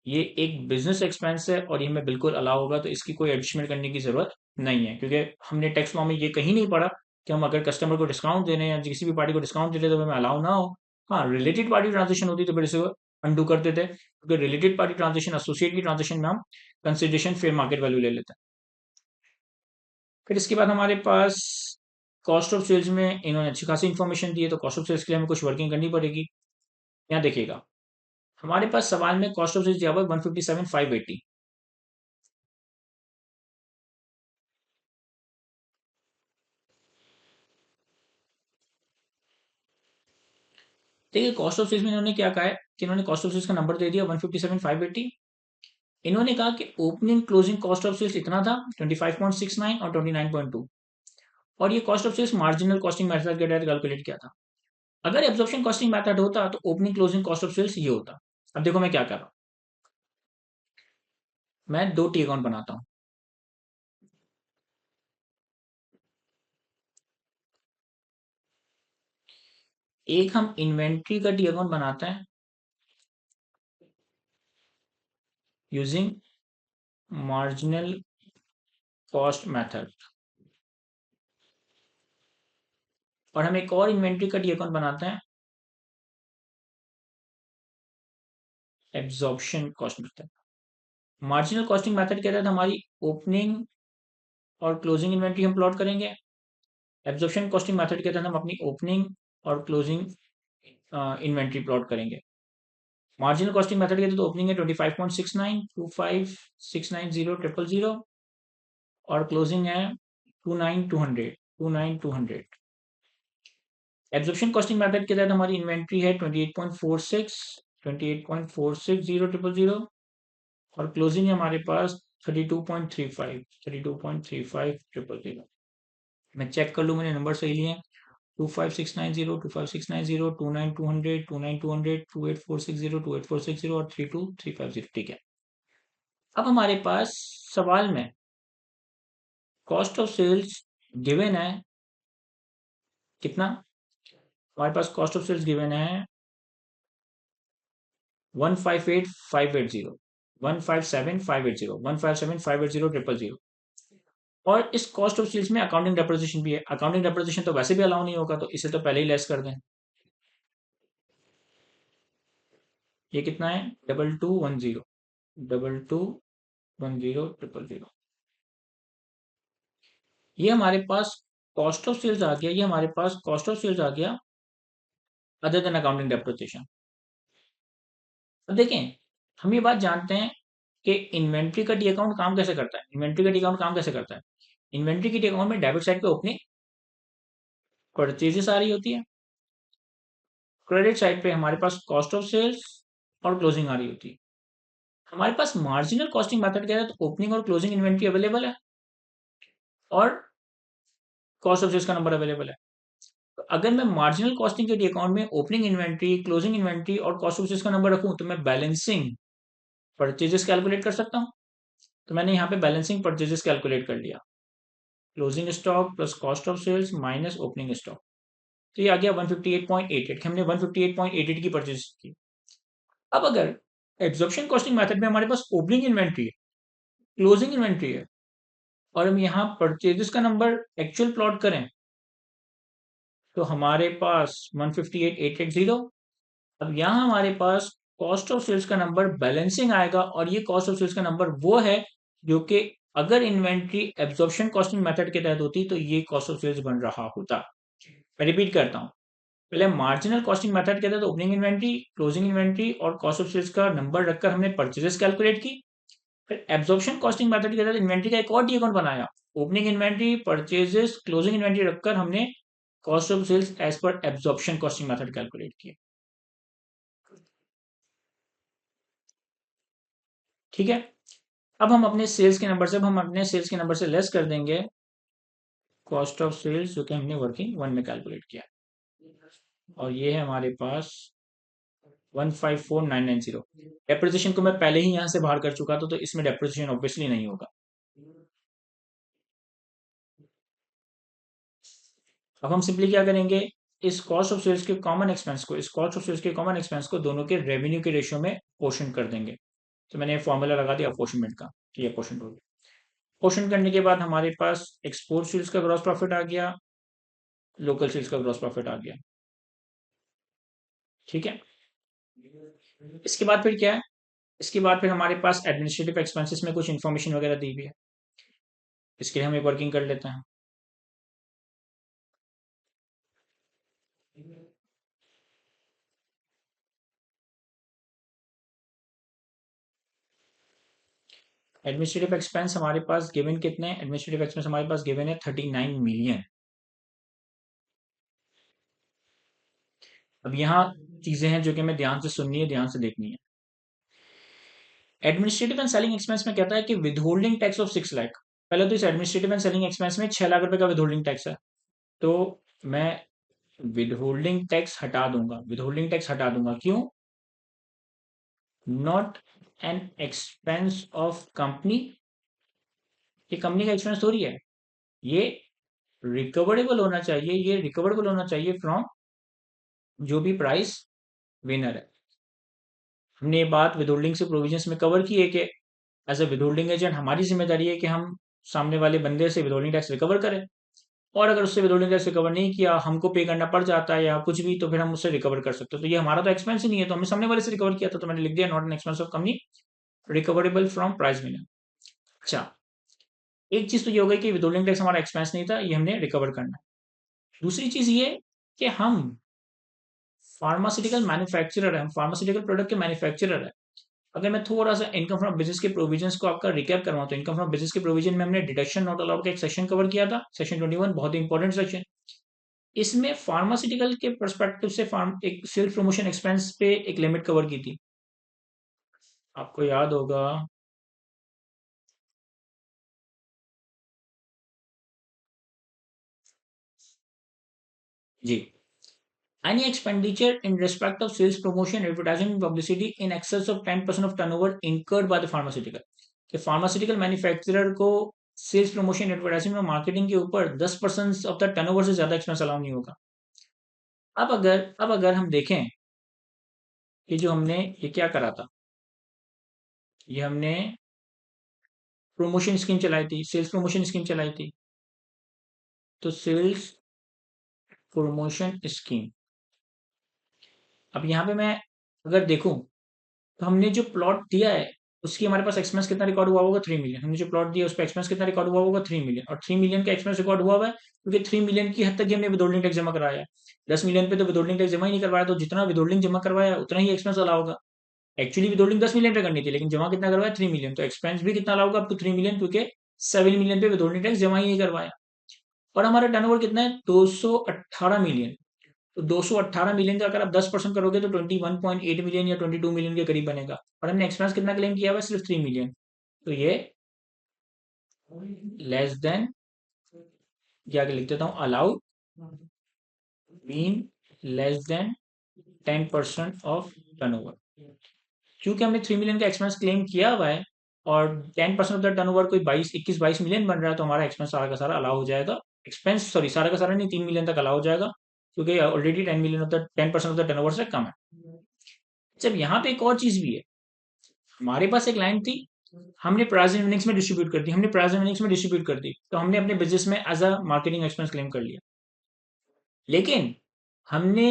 [SPEAKER 1] ये एक बिजनेस एक्सपेंस है और ये हमें बिल्कुल अलाउ होगा, तो इसकी कोई एडजस्टमेंट करने की जरूरत नहीं है, क्योंकि हमने टैक्स लॉ में ये कहीं नहीं पढ़ा कि हम अगर कस्टमर को डिस्काउंट दे रहे हैं या किसी भी पार्टी को डिस्काउंट दे रहे हैं तो हमें अलाउ ना हो। हाँ, रिलेटेड पार्टी ट्रांजेक्शन होती तो फिर इसे अंडू कर देते, क्योंकि रिलेटेड पार्टी ट्रांजेक्शन एसोसिएट की ट्रांजेक्शन में हम कंसिडरेशन फेयर मार्केट वैल्यू ले लेते हैं। फिर इसके बाद हमारे पास कॉस्ट ऑफ सेल्स में इन्होंने अच्छी खासी इन्फॉर्मेशन दी है, तो कॉस्ट ऑफ सेल्स के लिए हमें कुछ वर्किंग करनी पड़ेगी। यहाँ देखिएगा, हमारे पास सवाल में कॉस्ट ऑफ सेल्स दिया हुआ है 157,580। देखिए, कॉस्ट ऑफ सेल्स में इन्होंने क्या कहा है कि इन्होंने कॉस्ट ऑफ सेल्स का नंबर दे दिया 157,580। इन्होंने कहा कि opening closing cost of sales इतना था 25.69 और 29.2, और ये cost of sales marginal costing method के तहत कैलकुलेट किया था। अगर एब्जॉर्प्शन कॉस्टिंग मेथड होता तो opening closing cost of sales ये होता। अब देखो मैं क्या कर रहा हूँ, मैं दो टी अकाउंट बनाता हूँ। एक हम इन्वेंट्री का टी अकाउंट बनाते हैं यूजिंग मार्जिनल कॉस्ट मेथड, और हम एक और इन्वेंट्री का टी अकाउंट बनाते हैं absorption cost method. Marginal costing method के तहत हमारी ओपनिंग और क्लोजिंग इन्वेंट्री हम प्लॉट करेंगे। एब्जॉर्प्शन कॉस्टिंग मेथड के तहत हम अपनी ओपनिंग और क्लोजिंग इन्वेंट्री प्लॉट करेंगे। मार्जिनल कॉस्टिंग मेथड के तहत ओपनिंग है 25.69, 25,690,000, और क्लोजिंग है 29,200, 29,200। एब्जॉर्प्शन कॉस्टिंग मेथड के तहत हमारी इन्वेंट्री है 28.46, 28.46,000, और क्लोजिंग है हमारे पास 32.35, 32.35,000। मैं चेक कर लूँ मैंने नंबर सही लिए हैं। 25,690, 25,690, 29,200, 29,200, 28,460, 28,460 और 32,350। ठीक है। अब हमारे पास सवाल में कॉस्ट ऑफ सेल्स गिवन है कितना? हमारे पास कॉस्ट ऑफ सेल्स गिवन है 158,580, 157,580, 157,580,000। और इस कॉस्ट ऑफ सेल्स में अकाउंटिंग डेप्रिसिएशन भी है। अकाउंटिंग डेप्रिसिएशन तो वैसे भी अलाउ नहीं होगा, तो इसे तो पहले ही लेस कर दें। ये कितना है? 2210, 2210,000। ये हमारे पास कॉस्ट ऑफ सेल्स आ गया, ये हमारे पास कॉस्ट ऑफ सेल्स आ गया अदर देन अकाउंटिंग डेप्रिसिएशन। अब देखें, हम ये बात जानते हैं कि इन्वेंट्री का डी अकाउंट काम कैसे करता है। इन्वेंट्री का डी अकाउंट काम कैसे करता है? इन्वेंट्री की डी अकाउंट में डेबिट साइड पे ओपनिंग परचेजेस आ रही होती है, क्रेडिट साइड पे हमारे पास कॉस्ट ऑफ सेल्स और क्लोजिंग आ रही होती है। हमारे पास मार्जिनल कॉस्टिंग मेथड क्या है, तो ओपनिंग और क्लोजिंग इन्वेंट्री अवेलेबल है और कॉस्ट ऑफ सेल्स का नंबर अवेलेबल है। तो अगर मैं मार्जिनल कॉस्टिंग के अकाउंट में ओपनिंग इन्वेंट्री, क्लोजिंग इन्वेंट्री और कॉस्ट ऑफ सेल्स का नंबर रखूं, तो मैं बैलेंसिंग परचेजेस कैलकुलेट कर सकता हूं। तो मैंने यहाँ पे बैलेंसिंग परचेजेस कैलकुलेट कर लिया, closing stock plus cost of sales minus opening stock. तो ये आ गया 158.88, हमने 158.88 की परचेज की। अब अगर एब्जॉर्प्शन कॉस्टिंग मेथड में हमारे पास ओपनिंग इन्वेंट्री है, क्लोजिंग इन्वेंट्री है और हम यहाँ परचेजेस का नंबर एक्चुअल प्लॉट करें, तो हमारे पास 158,880। अब यहाँ हमारे पास कॉस्ट ऑफ सेल्स का नंबर बैलेंसिंग आएगा और ये कॉस्ट ऑफ सेल्स का नंबर वो है जो कि अगर इन्वेंट्री एब्जॉर्प्शन कॉस्टिंग मेथड के तहत होती तो ये कॉस्ट ऑफ सेल्स बन रहा होता। मैं रिपीट करता हूँ, पहले मार्जिनल कॉस्टिंग मेथड के तहत ओपनिंग इन्वेंट्री, क्लोजिंग इन्वेंट्री और कॉस्ट ऑफ सेल्स का नंबर रखकर हमने परचेजेस कैलकुलेट की। फिर एब्जॉर्प्शन कॉस्टिंग मेथड के तहत इन्वेंट्री का एक और डी अकाउंट बनाया, opening inventory, purchases, closing inventory रखकर हमने cost of sales as per absorption costing method calculate किया। ठीक है, अब हम अपने सेल्स के नंबर से, अब हम अपने सेल्स के नंबर से लेस कर देंगे कॉस्ट ऑफ सेल्स जो कि हमने वर्किंग वन में कैलकुलेट किया, और ये है हमारे पास 154,990। डेप्रिसिएशन को मैं पहले ही यहां से बाहर कर चुका था, तो इसमें डेप्रिसिएशन ऑब्वियसली नहीं होगा। अब हम सिंपली क्या करेंगे, इस कॉस्ट ऑफ सेल्स के कॉमन एक्सपेंस को, इस कॉस्ट ऑफ सेल्स के कॉमन एक्सपेंस को दोनों के रेवेन्यू के रेशियो में पोर्शन कर देंगे। तो मैंने फॉर्मूला लगा दिया अपोर्शनमेंट का, ये अपोर्शन हो गया। पोर्शन करने के बाद हमारे पास एक्सपोर्ट सेल्स का ग्रॉस प्रॉफिट आ गया, लोकल सेल्स का ग्रॉस प्रॉफिट आ गया। ठीक है, इसके बाद फिर क्या है, इसके बाद फिर हमारे पास एडमिनिस्ट्रेटिव एक्सपेंसेस में कुछ इन्फॉर्मेशन वगैरह दी हुई है, इसके लिए हम एक वर्किंग कर लेते हैं। एडमिनिस्ट्रेटिव एक्सपेंस हमारे पास गिवन कितने, एडमिनिस्ट्रेटिव एक्सपेंस हमारे पास गिवन है 39 मिलियन। अब यहाँ चीजें हैं जो कि हमें ध्यान से सुननी है, ध्यान से देखनी है। एडमिनिस्ट्रेटिव एंड सेलिंग एक्सपेंस में कहता है कि विदहोल्डिंग टैक्स ऑफ 6 लाख। पहले तो इस एडमिनिस्ट्रेटिव एंड सेलिंग एक्सपेंस में 6 लाख रुपए का विदहोल्डिंग टैक्स है, तो मैं विदहोल्डिंग टैक्स हटा दूंगा, विदहोल्डिंग टैक्स हटा दूंगा। क्यों? Not an expense of company, ये कंपनी का एक्सपेंस थोड़ी है, ये रिकवरेबल होना चाहिए, ये रिकवरेबल होना चाहिए फ्रॉम जो भी प्राइस विनर है। हमने ये बात विदहोल्डिंग से प्रोविजंस में कवर की है कि एज ए विदहोल्डिंग एजेंट हमारी जिम्मेदारी है कि हम सामने वाले बंदे से विदहोल्डिंग टैक्स रिकवर करें, और अगर उससे विदहोल्डिंग टैक्स रिकवर नहीं किया, हमको पे करना पड़ जाता है या कुछ भी, तो फिर हम उससे रिकवर कर सकते हैं। तो ये हमारा तो एक्सपेंस ही नहीं है, तो हमने सामने वाले से रिकवर किया था, तो मैंने लिख दिया not an expense of company, recoverable from price winner. अच्छा, एक चीज तो ये हो गई कि विदहोल्डिंग टैक्स हमारा एक्सपेंस नहीं था, ये हमने रिकवर करना है। दूसरी चीज ये कि हम फार्मास्यूटिकल मैन्युफैक्चरर है, हम फार्मास्यूटिकल प्रोडक्ट के मैन्युफैक्चरर है। अगर मैं थोड़ा सा इनकम फ्रॉम बिजनेस के प्रोविजंस को आपका रिकैप करवाऊं, तो इनकम फ्रॉम बिजनेस के प्रोविजन में हमने डिडक्शन नॉट अलाउड का एक सेक्शन कवर किया था, सेक्शन 21, बहुत ही इंपॉर्टेंट सेक्शन। इसमें फार्मास्यूटिकल के परस्पेक्टिव से फार्म एक सेल्स प्रमोशन एक्सपेंस पे एक लिमिट कवर की थी, आपको याद होगा। जी, any expenditure in respect of sales promotion advertising and publicity in excess of 10% of turnover incurred by the pharmaceutical, कि फार्मास्यूटिकल मैन्युफैक्चरर को सेल्स प्रमोशन एडवर्टाइजिंग और मार्केटिंग के ऊपर 10% ऑफ द टर्नओवर से ज्यादा एक्सपेंस अलाउ नहीं होगा। अब अगर हम देखें कि जो हमने ये क्या करा था, ये हमने प्रमोशन स्कीम चलाई थी, सेल्स प्रमोशन स्कीम चलाई थी। तो सेल्स प्रमोशन स्कीम, अब यहाँ पे मैं अगर देखूं, तो हमने जो प्लॉट दिया है उसकी हमारे पास एक्सपेंस कितना रिकॉर्ड हुआ होगा, 3 मिलियन। हमने जो प्लॉट दिया उस पर एक्सपेंस कितना रिकॉर्ड हुआ होगा, 3 मिलियन। और 3 मिलियन का एक्सपेंस रिकॉर्ड हुआ है क्योंकि 3 मिलियन की हद तक ही हमने विदहोल्डिंग टैक्स जमा कराया है। 10 मिलियन पे तो विदहोल्डिंग टैक्स जमा ही नहीं करवाया, तो जितना विदहोल्डिंग जमा करवाया उतना ही एक्सपेंस वाला होगा। एक्चुअली विदहोल्डिंग 10 मिलियन पे करनी थी, लेकिन जमा कितना करवाया 3 मिलियन, तो एक्सपेंस भी कितना लाऊंगा अप टू 3 मिलियन, क्योंकि 7 मिलियन पे विदहोल्डिंग टैक्स जमा ही नहीं करवाया। और हमारा टर्नओवर कितना है 218 मिलियन। तो 218 मिलियन का अगर आप 10% करोगे तो 21.8 मिलियन या 22 मिलियन के करीब बनेगा। और हमने एक्सपेंस कितना क्लेम किया हुआ सिर्फ 3 मिलियन। तो ये लेस देन, या आगे लिख देता हूं allow mean less than 10% of turnover. क्योंकि हमने 3 मिलियन का एक्सपेंस क्लेम किया हुआ है और 10% ऑफ द टर्नओवर कोई 21-22 मिलियन बन रहा है, तो हमारा एक्सपेंस सारा का सारा अलाउ हो जाएगा। एक्सपेंस सॉरी, सारा का सारा नहीं, 3 मिलियन तक अलाउ हो जाएगा, क्योंकि already 10 million of the 10% of the turnover से कम है। जब यहाँ पे एक और चीज भी है, हमारे पास एक लाइन थी, हमने प्राइस एंड विनिंग्स में डिस्ट्रीब्यूट कर दी, हमने प्राइस एंड विनिंग्स में डिस्ट्रीब्यूट कर दी, तो हमने अपने बिजनेस में as a marketing expense claim कर लिया। लेकिन हमने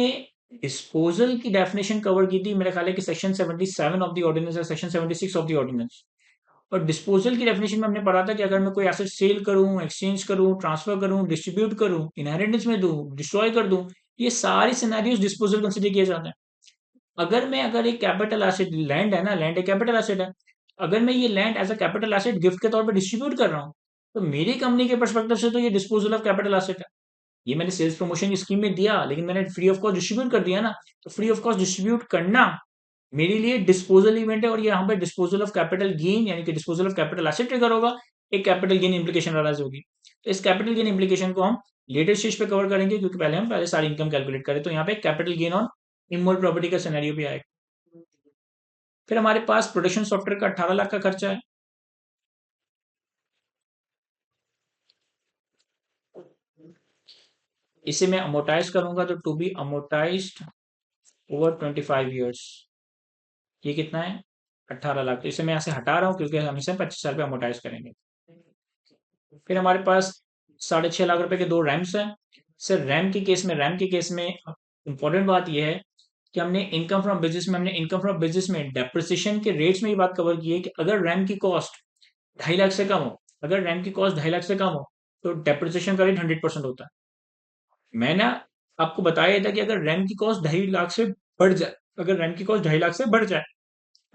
[SPEAKER 1] डिस्पोजल की डेफिनेशन कवर की थी, मेरा ख्याल है कि सेक्शन 77 ऑफ द ऑर्डिनेंस या सेक्शन 76 ऑफ द ऑर्डिनेंस। और डिस्पोजल की डेफिनेशन में हमने पढ़ा था कि अगर मैं कोई एसेट सेल करूं, एक्सचेंज करूं, ट्रांसफर करूं, डिस्ट्रीब्यूट करूं, इनहेरिटेंस में दूं, डिस्ट्रॉय कर दूं, ये सारी सिनेरियोज डिस्पोजल कंसिडर किए जाते हैं। अगर एक कैपिटल एसेट लैंड है ना, लैंड एक कैपिटल एसेट है, अगर मैं ये land as a capital asset gift के तौर पर डिस्ट्रीब्यूट कर रहा हूँ, तो मेरी कंपनी के परस्पेक्टिव से तो ये डिस्पोजल ऑफ कैपिटल एसेट है। ये मैंने सेल्स प्रमोशन की स्कीम में दिया, लेकिन मैंने फ्री ऑफ कॉस्ट डिस्ट्रीब्यूट कर दिया ना। तो फ्री ऑफ कॉस्ट डिस्ट्रीब्यूट करना मेरे लिए डिस्पोजल इवेंट है, और ये यहाँ पे डिस्पोजल ऑफ कैपिटल गेन यानी कि disposal of capital asset trigger होगा, एक कैपिटल गेन इंप्लीकेशन अराइज होगी। तो इस कैपिटल गेन इंप्लीकेशन को हम लेटर स्टेज पे कवर करेंगे, क्योंकि पहले सारी इनकम कैलकुलेट करें। तो यहाँ पे capital gain on immovable property का सिनेरियो भी आएगा। फिर हमारे पास प्रोडक्शन सॉफ्टवेयर का 18 लाख का खर्चा है। इसे मैं अमोटाइज करूंगा तो to be amortised over 25 years. ये कितना है 18 लाख। तो इसे मैं यहाँ से हटा रहा हूँ, क्योंकि हम इसे 25 साल पे अमोटाइज करेंगे। फिर हमारे पास 6.5 लाख रुपए के दो रैम्स हैं। सर रैम के केस में इंपॉर्टेंट बात यह है कि हमने इनकम फ्रॉम बिजनेस में डेप्रिसिएशन के रेट्स में ये बात कवर की है कि अगर रैम की कॉस्ट 2.5 लाख से कम हो, अगर रैम की कॉस्ट 2.5 लाख से कम हो, तो डेप्रिसिएशन का रेट 100% होता है। मैं ना आपको बताया था कि अगर रैम की कॉस्ट 2.5 लाख से बढ़ जाए, अगर रैम की कॉस्ट 2.5 लाख से बढ़ जाए,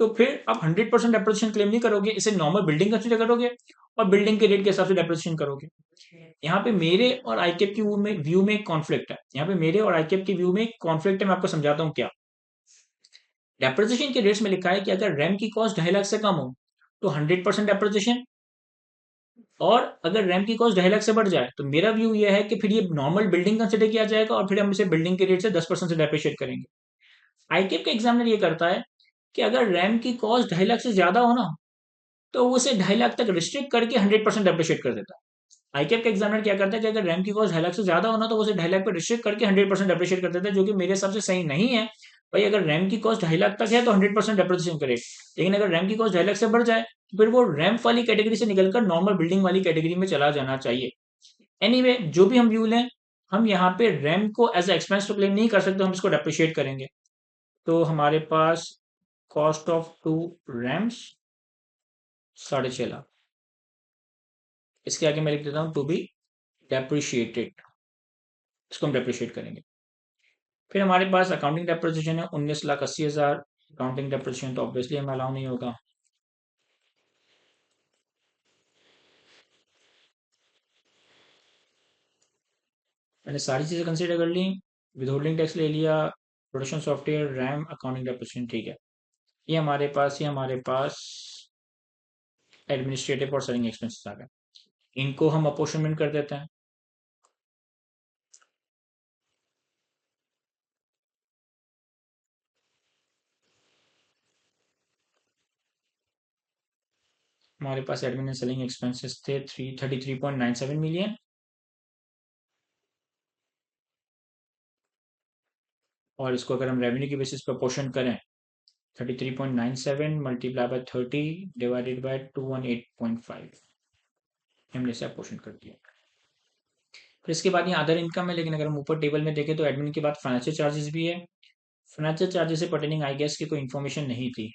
[SPEAKER 1] तो फिर आप 100% डेप्रिसिएशन क्लेम नहीं करोगे, इसे नॉर्मल बिल्डिंग कंसिडर करोगे और बिल्डिंग के रेट के हिसाब से डेप्रिसिएशन करोगे। यहाँ पे मेरे और आईकेप की व्यू में एक कॉन्फ्लिक्ट है। यहाँ पे मेरे और आईकेप के व्यू में एक कॉन्फ्लिक्ट है, मैं आपको समझाता हूँ क्या। डेप्रिसिएशन के रेट्स में लिखा है कि अगर रैम की कॉस्ट 2.5 लाख से कम हो तो 100% डेप्रिसिएशन, और अगर रैम की कॉस्ट 2.5 लाख से बढ़ जाए तो मेरा व्यू ये है कि फिर ये नॉर्मल बिल्डिंग कंसिडर किया जाएगा और फिर हम इसे बिल्डिंग के रेट से 10% से डेप्रिशिएट करेंगे। आईकेप का एग्जामिनर ये करता है कि अगर रैम की कॉस्ट 2.5 लाख से ज्यादा हो ना, तो वो उसे 2.5 लाख तक रिस्ट्रिक्ट करके 100% डेप्रिशिएट कर देता है। आईकेप का एग्जामिनर क्या करता है कि अगर रैम की कॉस्ट 2.5 लाख से ज्यादा होना, तो वो उसे 2.5 लाख पे रिस्ट्रिक्ट करके 100% डेप्रिशिएट कर देता है, जो कि मेरे हिसाब से सही नहीं है। भाई अगर रैम की कॉस्ट 2.5 लाख तक है तो 100% डेप्रिसिएशन करे, लेकिन अगर रैम की कॉस्ट 2.5 लाख से बढ़ जाए तो फिर वो रैम वाली कैटेगरी से निकलकर नॉर्मल बिल्डिंग वाली कैटेगरी में चला जाना चाहिए। एनीवे जो भी हम व्यू लें, हम यहाँ पे रैम को एज एक्सपेंस तो क्लेम नहीं कर सकते, हम इसको डेप्रिशिएट करेंगे। तो हमारे पास cost of two rams 6.5 lakh, इसके आगे मैं लिख देता हूँ टू बी डेप्रिशिएटेड, इसको हम डेप्रिशिएट करेंगे। फिर हमारे पास अकाउंटिंग डेप्रिसिएशन है 19,80,000। अकाउंटिंग डेप्रिसिएशन तो ऑब्वियसली हमें अलाउ नहीं होगा। मैंने सारी चीज़ें कंसिडर कर ली, विदहोल्डिंग टैक्स ले लिया, production software, RAM, accounting depreciation, ठीक है। ये हमारे पास एडमिनिस्ट्रेटिव और सेलिंग एक्सपेंसेस आ गए। इनको हम अपोर्शनमेंट कर देते हैं। हमारे पास एडमिन एंड सेलिंग एक्सपेंसेस थे 33.97 मिलियन, और इसको अगर हम रेवेन्यू की बेसिस पर अपोर्शन करें, 33.97 मल्टीप्लाई बाय 30 डिवाइडेड बाय 218.5, हमने इसे अपोर्शन कर दिया। फिर इसके बाद ये अदर इनकम है, लेकिन अगर हम ऊपर टेबल में देखें तो एडमिन के बाद फाइनेंशियल चार्जेस भी है। फाइनेंशियल चार्जेस से पर्टेनिंग आई गेस की कोई इन्फॉर्मेशन नहीं थी।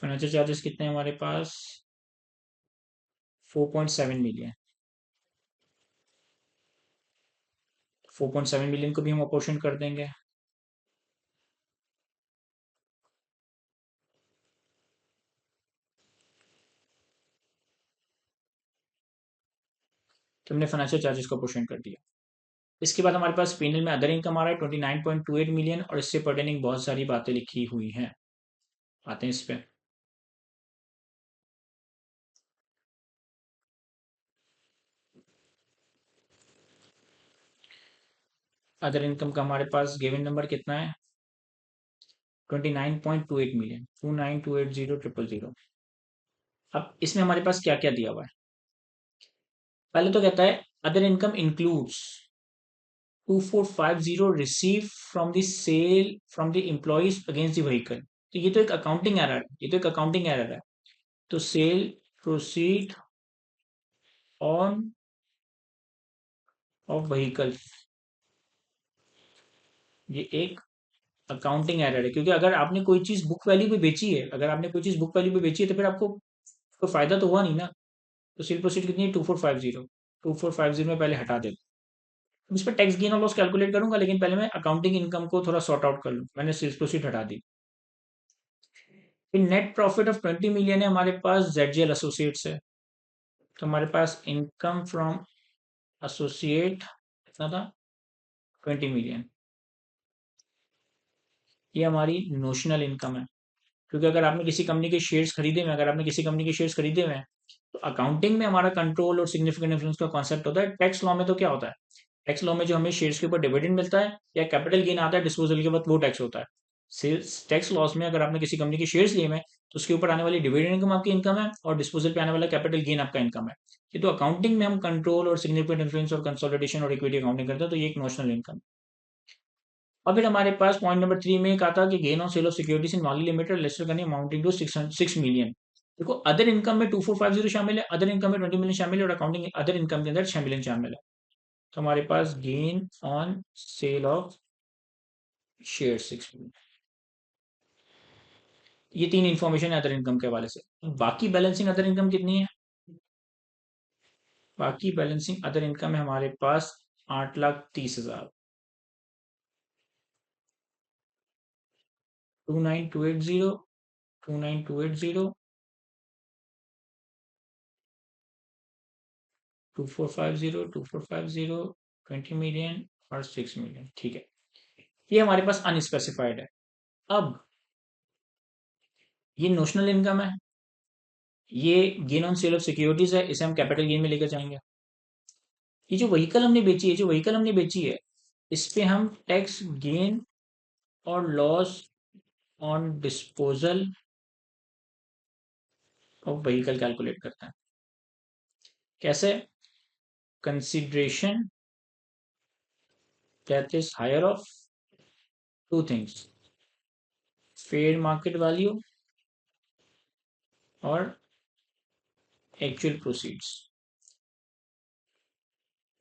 [SPEAKER 1] फाइनेंशियल चार्जेस कितने हैं हमारे पास, 4.7 मिलियन। 4.7 मिलियन को भी हम अपोर्शन कर देंगे। तो हमने फाइनेंशियल चार्जेस को अपोर्शन कर दिया। इसके बाद हमारे पास पीएनएल में अदर इनकम आ रहा है 29.28 मिलियन, और इससे पर्टेनिंग बहुत सारी बातें लिखी हुई हैं। आते हैं इस पे। अदर इनकम का हमारे पास गिवन नंबर कितना है? 29.28 मिलियन, 29280000। अब इसमें हमारे पास क्या क्या दिया हुआ है? पहले तो कहता है other income includes 2450 receive from the sale from the employees against the vehicle. तो ये तो एक अकाउंटिंग एरर है, ये तो एक अकाउंटिंग एरर है। तो cell proceed on off vehicle, ये एक अकाउंटिंग एरर है, क्योंकि अगर आपने कोई चीज बुक वैल्यू पे बेची है, अगर आपने कोई चीज बुक वैल्यू पे बेची है तो फिर आपको कोई फायदा तो हुआ नहीं ना। तो सेल प्रोसीड कितनी है? 2450। 2450 में पहले हटा देते। अब इस पर टैक्स गेन और लॉस कैलकुलेट करूंगा, लेकिन पहले मैं अकाउंटिंग इनकम को थोड़ा सॉर्ट आउट कर लूं। मैंने सेल्स प्रोसीड हटा दी। फिर नेट प्रॉफिट ऑफ 20 मिलियन है हमारे पास, जेडजीएल एसोसिएट से। तो हमारे पास इनकम फ्रॉम एसोसिएट कितना था? 20 मिलियन। ये हमारी नोशनल इनकम है, क्योंकि अगर आपने किसी कंपनी के शेयर्स खरीदे हुए हैं, अगर आपने किसी कंपनी के शेयर्स खरीदे हुए हैं, तो अकाउंटिंग में हमारा कंट्रोल और सिग्निफिकेंट इन्फ्लुएंस का कॉन्सेप्ट होता है। टैक्स लॉ में तो क्या होता है? टैक्स लॉ में जो हमें शेयर्स के ऊपर डिविडेंड मिलता है या कैपिटल गेन आता है डिस्पोजल के बाद, वो टैक्स होता है। सेल्स टैक्स लॉस में अगर आपने किसी कंपनी के शेयर्स लिए हैं तो उसके ऊपर आने वाली डिविडेंड इनकम आपकी इनकम है, और डिस्पोजल पे आने वाला कैपिटल गेन आपका इनकम है। ये तो अकाउंटिंग में हम कंट्रोल और सिग्निफिकेंट इन्फ्लुएंस और कंसोलिडेशन और इक्विटी अकाउंटिंग करते हैं, तो ये एक नोशनल इनकम। और फिर हमारे पास पॉइंट नंबर 3 में एक आता कि gain on sale of securities in Mali limited लेस्टर करनी अमाउंटिंग टू 6 मिलियन। देखो अदर इनकम में 2450 शामिल है, अदर इनकम में 20 मिलियन शामिल है, और अकाउंटिंग अदर इनकम के अंदर 6 मिलियन शामिल है। तो हमारे पास gain on sale of share 6 million. ये तीन इंफॉर्मेशन है अदर इनकम के हवाले से। बाकी बैलेंसिंग अदर इनकम कितनी है? बाकी बैलेंसिंग अदर इनकम है हमारे पास 8,30,000। 29280, 29280, 2450, 2450, 20 मिलियन और 6 मिलियन। ठीक है, ये हमारे पास अनस्पेसिफाइड है। अब ये नोशनल इनकम है, ये gain on sale of securities है, इसे हम कैपिटल गेन में लेकर जाएंगे। ये जो व्हीकल हमने बेची है, जो व्हीकल हमने बेची है, इस पे हम टैक्स गेन और loss on disposal of vehicle calculate करते हैं। कैसे? Consideration that is higher of two things, fair market value और एक्चुअल प्रोसीड्स।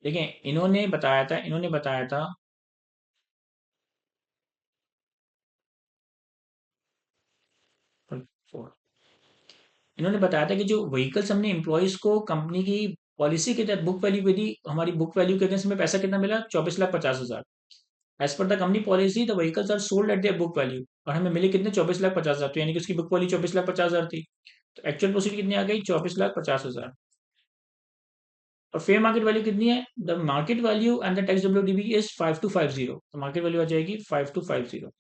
[SPEAKER 1] देखें, इन्होंने बताया था इन्होंने बताया था कि जो व्हीकल्स हमने एम्प्लॉयज को कंपनी की पॉलिसी के तहत बुक वैल्यू पे दी, हमारी बुक वैल्यू के अगेंस्ट में पैसा कितना मिला? 24,50,000। As per the company policy the vehicles are sold at their book value, और हमें मिले कितने? 24,50,000। तो यानी कि उसकी बुक वैल्यू 24,50,000 थी। तो एक्चुअल प्रोसीड कितनी आ गई? 24,50,000। और फेयर मार्केट वैल्यू कितनी है? The market value and the tax W D is 5250। तो मार्केट वैल्यू आ जाएगी 5250।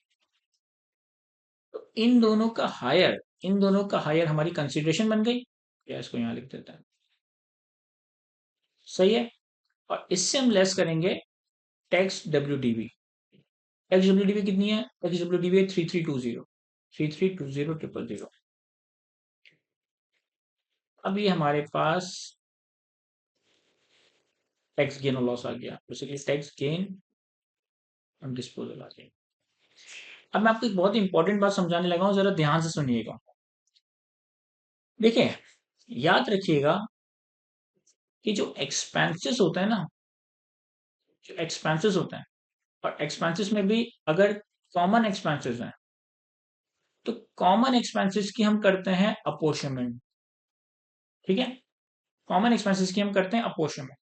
[SPEAKER 1] तो इन दोनों का हायर हमारी कंसिडरेशन बन गई, या इसको यहाँ लिख देता है। सही है। और इससे हम लेस करेंगे tax W D B. Tax W D B कितनी है? टैक्स डब्ल्यू डी बी है 3320, 3320,000। अब ये हमारे पास टैक्स गेन और लॉस आ गया, बेसिकली टैक्स गेन और डिस्पोजल आ गया। अब मैं आपको एक बहुत इंपॉर्टेंट बात समझाने लगा हूं, जरा ध्यान से सुनिएगा। देखिए, याद रखिएगा कि जो एक्सपेंसेस होते हैं ना, जो एक्सपेंसेस होते हैं, और एक्सपेंसेस में भी अगर कॉमन एक्सपेंसेस हैं, तो कॉमन एक्सपेंसेस की हम करते हैं अपोर्शनमेंट। ठीक है, कॉमन एक्सपेंसेस की हम करते हैं अपोर्शनमेंट।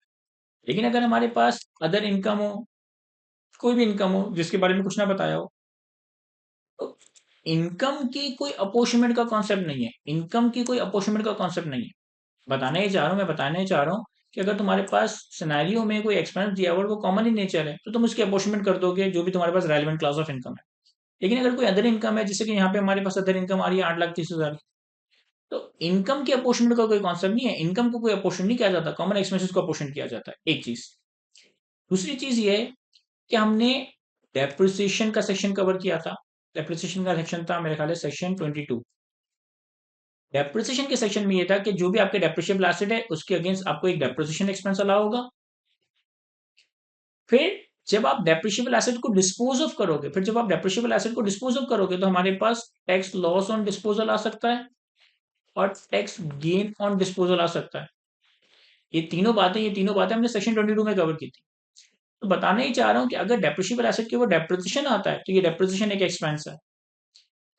[SPEAKER 1] लेकिन अगर हमारे पास अदर इनकम हो, कोई भी इनकम हो जिसके बारे में कुछ ना बताया हो। तो इनकम की कोई अपॉर्चुमेंट का कॉन्सेप्ट नहीं है, इनकम की कोई अपॉर्चुमेंट का कॉन्सेप्ट नहीं है। मैं बताने ही चाह रहा हूँ कि अगर तुम्हारे पास सिनेरियो में कोई एक्सपेंस दिया हुआ और वो कॉमन इन नेचर है तो तुम उसकी अपॉर्चमेंट कर दोगे जो भी तुम्हारे पास रेलिवेंट क्लास ऑफ इनकम है। लेकिन अगर कोई अदर इनकम है, जैसे कि यहाँ पे हमारे पास अदर इनकम आ रही है 8,30,000, तो इनकम के अपॉर्चमेंट का कोई कॉन्सेप्ट नहीं है, इनकम को कोई अपोर्शन नहीं किया जाता, कॉमन एक्सपेंसेस को अपोर्शन किया जाता है, एक चीज। दूसरी चीज ये है कि हमने डेप्रिसिएशन का सेक्शन कवर किया था। डेप्रिसिएशन का सेक्शन था मेरे ख्याल है सेक्शन 22। डेप्रिसिएशन के सेक्शन में ये था कि जो भी आपके डेप्रिशिएबल एसेट है उसके अगेंस्ट आपको एक डेप्रिसिएशन एक्सपेंस अलाउ होगा। फिर जब आप डेप्रिशिएबल एसेट को डिस्पोज ऑफ करोगे, तो हमारे पास टैक्स लॉस ऑन डिस्पोजल आ सकता है और टैक्स गेन ऑन डिस्पोजल आ सकता है। ये तीनों बातें हमने सेक्शन 22 में कवर की थी। तो बताना ही चाह रहा हूं कि अगर डेप्रिशिएबल एसेट के ऊपर डेप्रिसिएशन आता है तो ये डेप्रिसिएशन एक एक्सपेंस है।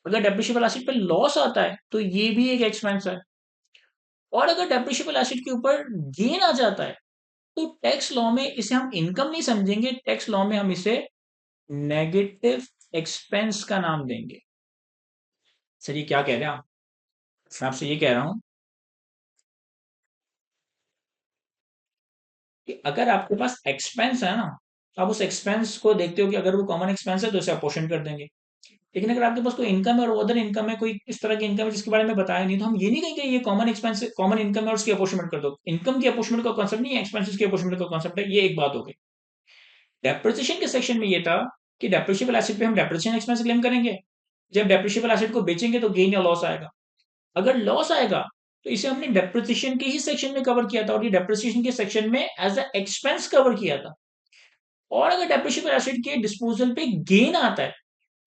[SPEAKER 1] अगर डेप्रिशिएबल एसेट पे लॉस आता है तो ये भी एक एक्सपेंस है। और अगर डेप्रिशिएबल एसेट के ऊपर गेन आ जाता है तो टैक्स लॉ में इसे हम इनकम नहीं समझेंगे, टैक्स लॉ में हम इसे नेगेटिव एक्सपेंस का नाम देंगे। सर ये क्या कह रहे हैं आप? मैं आपसे ये कह रहा हूं कि अगर आपके पास एक्सपेंस है ना, तो आप उस एक्सपेंस को देखते हो कि अगर वो कॉमन एक्सपेंस है तो उसे अपोर्शन कर देंगे। लेकिन अगर आपके पास कोई इनकम है और अदर इनकम है, कोई इस तरह की इनकम है जिसके बारे में बताया नहीं, तो हम ये नहीं कहेंगे ये कॉमन एक्सपेंस, कॉमन इनकम है और उसकी अपोर्शमेंट कर दो। इनकम की अपोर्शमेंट का कॉन्सेप्ट नहीं है, एक्सपेंसेस की अपोर्शमेंट का कॉन्सेप्ट है। ये एक बात हो गई। डेप्रिसिएशन के सेक्शन में ये था कि डेप्रिशिएबल एसेट पे हम डेप्रिसिएशन एक्सपेंस क्लेम करेंगे। जब डेप्रिशिएबल एसेट को बेचेंगे तो गेन या लॉस आएगा। अगर लॉस आएगा तो इसे हमने डेप्रिसिएशन के ही सेक्शन में कवर किया था और ये डेप्रिसिएशन के सेक्शन में एज अ एक्सपेंस कवर किया था। और अगर डेप्रिशिएबल एसेट के डिस्पोजल पे गेन आता है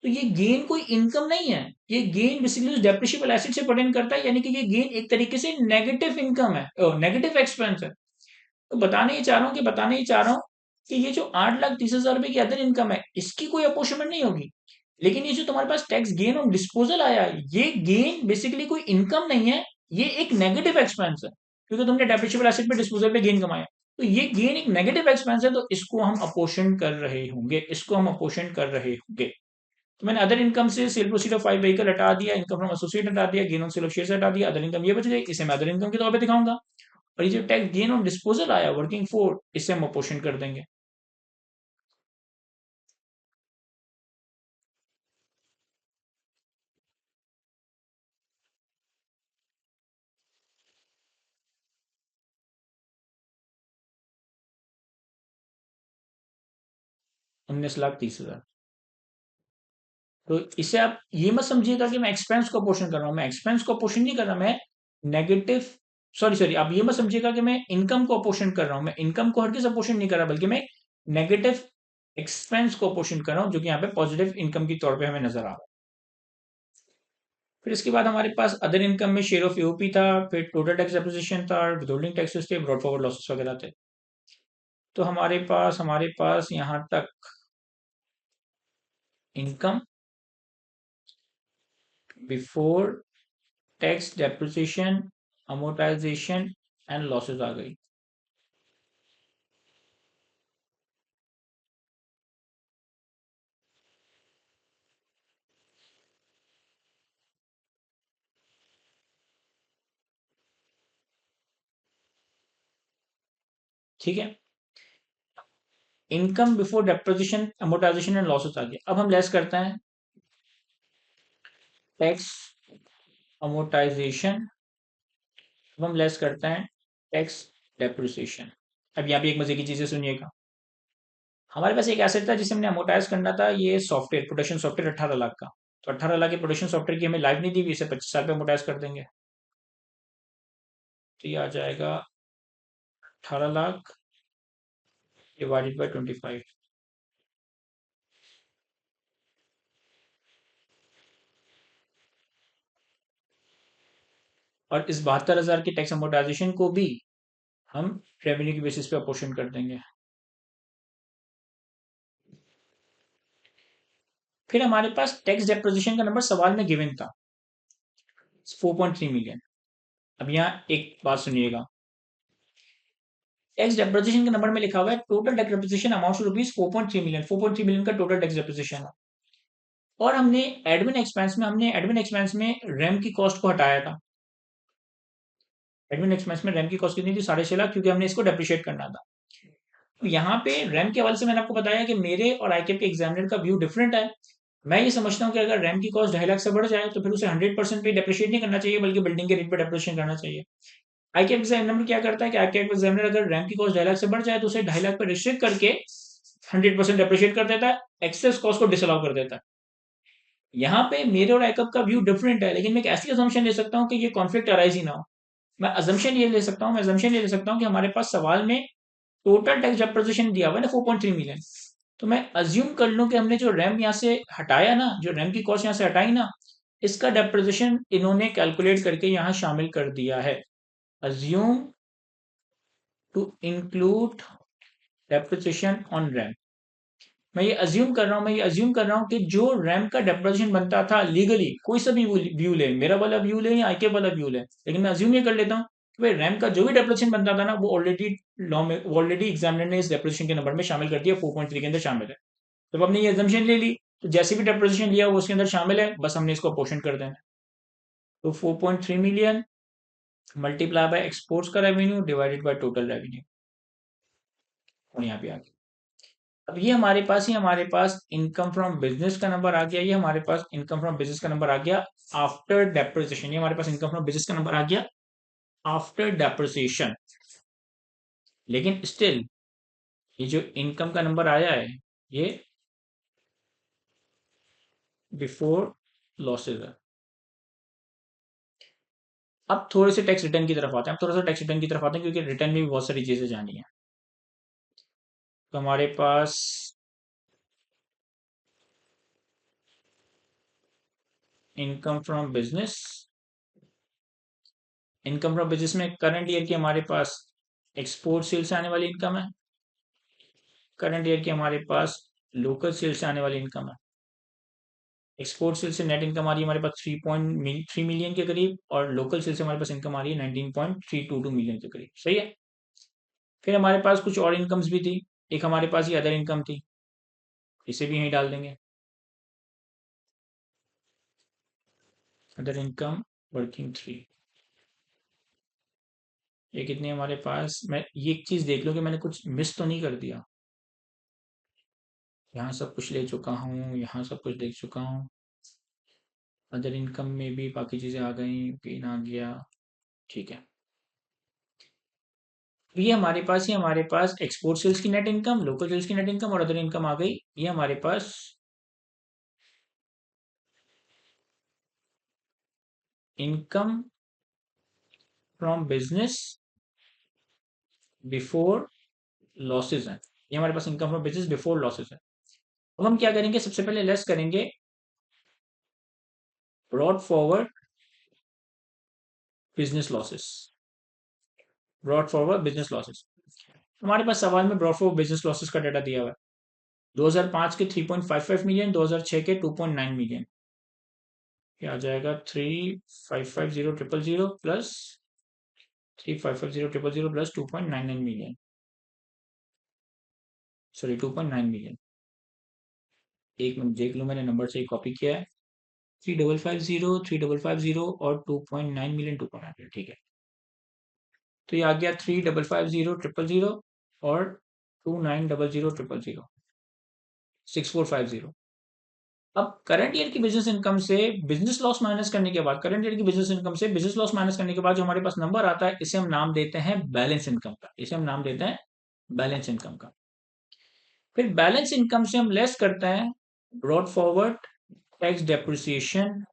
[SPEAKER 1] तो ये गेन कोई इनकम नहीं है, ये गेन बेसिकली उस डेप्रिशिएबल एसेट से पर्टेन करता है, यानी कि ये गेन एक तरीके से नेगेटिव इनकम है, नेगेटिव एक्सपेंस है। तो बताने ही चाह रहा हूँ कि ये जो 8,30,000 रुपए की अदर इनकम है इसकी कोई अपोर्शनमेंट नहीं होगी। लेकिन ये जो तुम्हारे पास टैक्स गेन ऑन डिस्पोजल आया है, ये गेन बेसिकली कोई इनकम नहीं है, ये एक नेगेटिव एक्सपेंस है, क्योंकि तुमने डेप्रिशिएबल एसेट पे डिस्पोजल पे गेन कमाया। तो ये गेन एक नेगेटिव एक्सपेंस है, तो इसको हम अपोर्शन कर रहे होंगे। तो मैंने अदर इनकम से सेल प्रोसीड ऑफ 5 व्हीकल हटा दिया, इनकम फ्रॉम एसोसिएट हटा दिया, gain on sale of shares हटा दिया, अदर इनकम ये बच गई, इसे मैं अदर इनकम के तौर पे दिखाऊंगा। और ये जो टैक्स गेन ऑन डिस्पोजल आया वर्किंग फॉर, इससे हम अपोर्शन कर देंगे। 19,30,000। तो इसे आप ये मत समझिएगा कि मैं एक्सपेंस को अपोर्शन कर रहा हूं, मैं एक्सपेंस को अपोर्शन नहीं कर रहा, मैं नेगेटिव, सॉरी आप ये मत समझिएगा कि मैं इनकम को अपोर्शन कर रहा हूं, मैं इनकम को हर किस अपोर्शन नहीं कर रहा, बल्कि मैं नेगेटिव एक्सपेंस को अपोर्शन कर रहा हूं, जो कि यहाँ पे पॉजिटिव इनकम की तौर पे हमें नजर आ रहा है। फिर इसके बाद हमारे पास अदर इनकम में शेयर ऑफ यूपी था, फिर टोटल टैक्स एप्रिसिएशन था, विदहोल्डिंग टैक्सेस थे, ब्रॉड फॉरवर्ड लॉसेस वगैरह थे। तो हमारे पास यहाँ तक income before tax depreciation, amortisation and losses आ गई। ठीक है, income before depreciation, amortisation and losses आ गया। अब हम लेस करते हैं टैक्स अमोर्टाइजेशन, अब हम लेस करते हैं टैक्स डेप्रिसिएशन। अब यहाँ पे एक मजे की चीजें सुनिएगा। हमारे पास एक एसेट था जिसे हमने अमोर्टाइज करना था, ये सॉफ्टवेयर, प्रोडक्शन सॉफ्टवेयर 18 लाख का। तो 18 लाख के प्रोडक्शन सॉफ्टवेयर की हमें लाइफ नहीं दी हुई, इसे 25 साल पे अमोर्टाइज कर देंगे। तो ये आ जाएगा 18 लाख डिवाइडेड बाई 25। और इस 72,000 की टैक्स अमोर्टाइजेशन को भी हम रेवेन्यू की बेसिस पे अपोर्शन कर देंगे। फिर हमारे पास टैक्स डेप्रिसिएशन का नंबर सवाल में गिवन था, 4.3 मिलियन। अब यहाँ एक बात सुनिएगा, टैक्स डेप्रिसिएशन के नंबर में लिखा हुआ है total tax depreciation amount rupees 4.3 million, 4.3 million का टोटल टैक्स डेप्रिसिएशन है। और हमने एडमिन एक्सपेंस में रैम की कॉस्ट को हटाया था। एडमिन एक्सपेंस में रैम की कॉस्ट कितनी थी? 6.5 लाख, क्योंकि हमने इसको डेप्रिशिएट करना था। तो यहाँ पे रैम के हवाले से मैंने आपको बताया कि मेरे और आईकेप के एग्जामिनर का व्यू डिफरेंट है। मैं ये समझता हूँ कि अगर रैम की कॉस्ट 2.5 लाख से बढ़ जाए तो फिर उसे 100% पे डेप्रिशिएट नहीं करना चाहिए, बल्कि बिल्डिंग के रेट पे डेप्रिशिएट करना चाहिए। आईकेप एग्जामिनर क्या करता है कि आईकेप एग्जामिनर अगर रैम की कॉस्ट 2.5 लाख से बढ़ जाए तो उसे 2.5 लाख पे रिस्ट्रिक्ट करके 100% डेप्रिशिएट कर देता है, एक्सेस कॉस्ट को डिसअलाउ कर देता है। यहाँ पे मेरे और आईकेप का व्यू डिफरेंट है, लेकिन मैं एक ऐसी अजम्पशन ले सकता हूँ कि ये कॉन्फ्लिक्ट अराइज ही ना हो। मैं अजम्पशन ये ले सकता हूँ कि हमारे पास सवाल में टोटल टैक्स डेप्रिसिएशन दिया हुआ है ना 4.3 मिलियन। तो मैं अज्यूम कर लूं कि हमने जो रैम यहाँ से हटाया ना, जो रैम की कॉस्ट यहाँ से हटाई ना, इसका डेप्रिसिएशन इन्होंने कैलकुलेट करके यहाँ शामिल कर दिया है। Assume to include depreciation on ram. मैं ये अज्यूम कर रहा हूँ कि जो रैम का डेप्रिसिएशन बनता था लीगली, कोई सा भी व्यू ले, मेरा वाला व्यू ले या आईके वाला व्यू ले, लेकिन मैं अज्यूम ये कर लेता हूँ कि भाई रैम का जो भी डेप्रिसिएशन बनता था ना, वो ऑलरेडी लॉ में, ऑलरेडी एग्जामिनर ने इस डेप्रिसिएशन के नंबर में शामिल कर दिया, 4.3 के अंदर शामिल है। तो हमने ये एजम्पशन ले ली, तो जैसे भी डेप्रिसिएशन लिया वो उसके अंदर शामिल है, बस हमने इसको अपोर्शन कर देना है। तो 4.3 मिलियन मल्टीप्लाई बाय एक्सपोर्ट्स का revenue divided by total revenue, और यहाँ पे आ गया। अब ये हमारे पास इनकम फ्रॉम बिजनेस का नंबर आ गया, ये हमारे पास इनकम फ्रॉम बिजनेस का नंबर आ गया आफ्टर डेप्रिसिएशन। ये हमारे पास इनकम फ्रॉम बिजनेस का नंबर आ गया आफ्टर डेप्रिसिएशन। लेकिन स्टिल ये जो इनकम का नंबर आया है, ये बिफोर लॉसेज है। अब थोड़े से टैक्स रिटर्न की तरफ आते हैं, क्योंकि रिटर्न में भी बहुत सारी चीजें जानी है। तो हमारे पास इनकम फ्रॉम बिजनेस, में करंट ईयर की हमारे पास एक्सपोर्ट सेल से आने वाली इनकम है, करंट ईयर की हमारे पास लोकल सेल से आने वाली इनकम है। एक्सपोर्ट सेल से नेट इनकम आ रही है हमारे पास 3.3 मिलियन के करीब, और लोकल सेल से हमारे पास इनकम आ रही है 19.322 मिलियन के करीब। सही है। फिर हमारे पास कुछ और इनकम्स भी थी। एक हमारे पास ये अदर इनकम थी, इसे भी यहीं डाल देंगे। अदर इनकम वर्किंग 3, ये कितनी है हमारे पास? मैं ये एक चीज देख लो कि मैंने कुछ मिस तो नहीं कर दिया। यहाँ सब कुछ ले चुका हूँ, यहाँ सब कुछ देख चुका हूँ। अदर इनकम में भी बाकी चीजें आ गई, गेन आ गया, ठीक है। तो ये हमारे पास एक्सपोर्ट सेल्स की नेट इनकम, लोकल सेल्स की नेट इनकम और अदर इनकम आ गई। ये हमारे पास income from business before losses है। ये हमारे पास income from business before losses है। अब हम क्या करेंगे, सबसे पहले लेस करेंगे brought forward business losses. Brought forward business losses, हमारे पास सवाल में ब्रॉड फॉरवर्ड बिजनेस लॉसेस का डाटा दिया हुआ है। 2005 के 3.55 मिलियन, 2006 के 2.9 मिलियन। ये आ जाएगा 3,550,000 plus 3,550,000 plus 2.99 million, sorry 2.9 million. एक मिनट देख लो, मैंने नंबर से ही कॉपी किया है। 3,550,000 और 2.9 मिलियन, 2.9 मिलियन, ठीक है। तो ये आ गया 3,550,000 और 2,900,000, 6450। अब करंट ईयर की बिजनेस इनकम से बिजनेस लॉस माइनस करने के बाद, करंट ईयर की बिजनेस इनकम से बिजनेस लॉस माइनस करने के बाद जो हमारे पास नंबर आता है, इसे हम नाम देते हैं बैलेंस इनकम का। इसे हम नाम देते हैं बैलेंस इनकम का। फिर बैलेंस इनकम से हम लेस करते हैं broad forward tax depreciation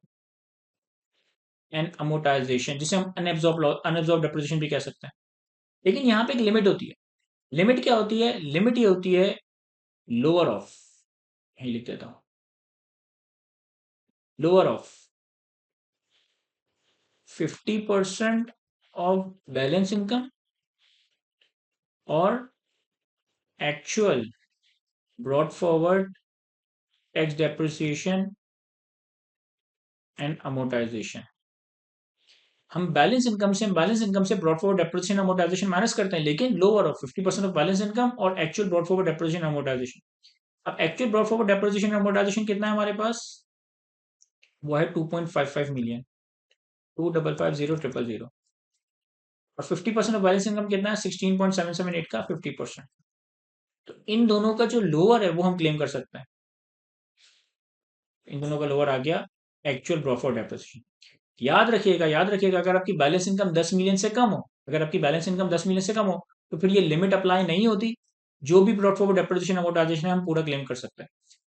[SPEAKER 1] and amortisation, जिसे हम अनएब्जॉर्ब डेप्रिसिएशन भी कह सकते हैं। लेकिन यहाँ पे एक लिमिट होती है। लिमिट क्या होती है? लिमिट ये होती है लोअर ऑफ, यही लिख देता हूं, lower of 50% of balance income और actual brought forward tax depreciation and amortisation. हम बैलेंस इनकम से brought forward depreciation amortisation minus करते हैं, लेकिन lower of 50% of balance income और actual brought forward depreciation amortisation. अब actual brought forward depreciation amortisation कितना है हमारे पास? वो है 2.55 मिलियन, 2555000। और 50% ऑफ बैलेंस इनकम कितना है? 16.778 का 50%। तो इन दोनों का जो लोअर है वो हम क्लेम कर सकते हैं। इन दोनों का लोअर आ गया एक्चुअल ब्रॉड फॉरवर्ड डेप्रिसिएशन। याद रखिएगा, अगर आपकी बैलेंस इनकम 10 मिलियन से कम हो, अगर आपकी बैलेंस इनकम 10 मिलियन से कम हो, तो फिर ये लिमिट अप्लाई नहीं होती। जो भी ब्रॉड फॉरवर्ड डेप्रिसिएशन अमोर्टाइजेशन है हम पूरा क्लेम कर सकते हैं।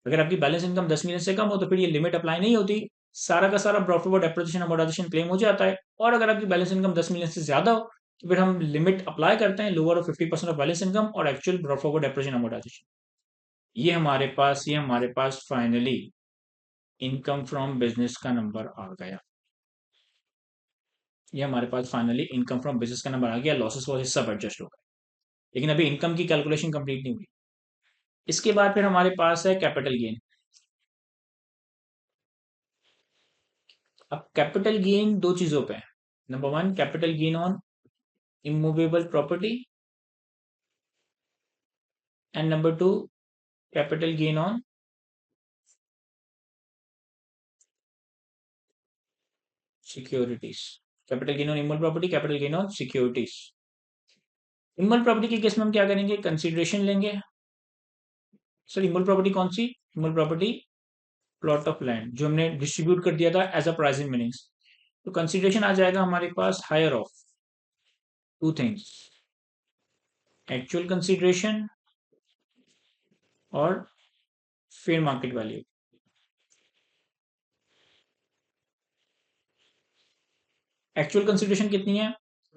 [SPEAKER 1] अगर आपकी बैलेंस इनकम 10 मिलियन से कम हो तो फिर ये लिमिट अप्लाई नहीं होती, सारा का सारा broad forward depreciation amortisation claim हो जाता है। और अगर आपकी बैलेंस इनकम 10 मिलियन से ज्यादा हो तो फिर हम लिमिट अप्लाई करते हैं, lower of 50% of balance income और actual brought forward depreciation amortisation. ये हमारे पास फाइनली इनकम फ्रॉम बिजनेस का नंबर आ गया। ये हमारे पास फाइनली इनकम फ्रॉम बिजनेस का नंबर आ गया। लॉसेस वॉसेस सब एडजस्ट हो गए, लेकिन अभी इनकम की कैलकुलेशन कंप्लीट नहीं हुई। इसके बाद फिर हमारे पास है कैपिटल गेन। अब कैपिटल गेन दो चीजों पे है। Number one, capital gain on immovable property, and number two, capital gain on securities. Capital gain on immovable property, capital gain on securities. Immovable property के केस में हम क्या करेंगे? कंसिडरेशन लेंगे। सर इमूवेबल प्रॉपर्टी कौन सी? Immovable property plot of land जो हमने डिस्ट्रीब्यूट कर दिया था as a prize in meanings. तो कंसिडरेशन आ जाएगा हमारे पास higher of two things, actual consideration और fair market value. Actual consideration कितनी है?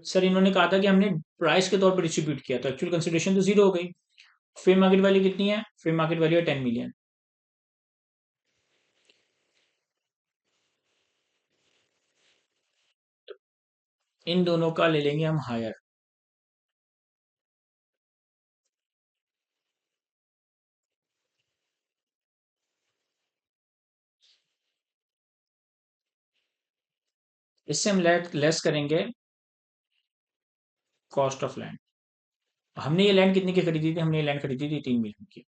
[SPEAKER 1] सर इन्होंने कहा था कि हमने प्राइस के तौर पर डिस्ट्रीब्यूट किया, तो एक्चुअल कंसिडरेशन तो जीरो हो गई। फेयर मार्केट वैल्यू कितनी है? फेयर मार्केट वैल्यू है 10 मिलियन। इन दोनों का ले लेंगे हम हायर। इससे हम लेस करेंगे कॉस्ट ऑफ लैंड। हमने ये लैंड कितने की खरीदी थी? हमने ये लैंड खरीदी थी 3 मिलियन की।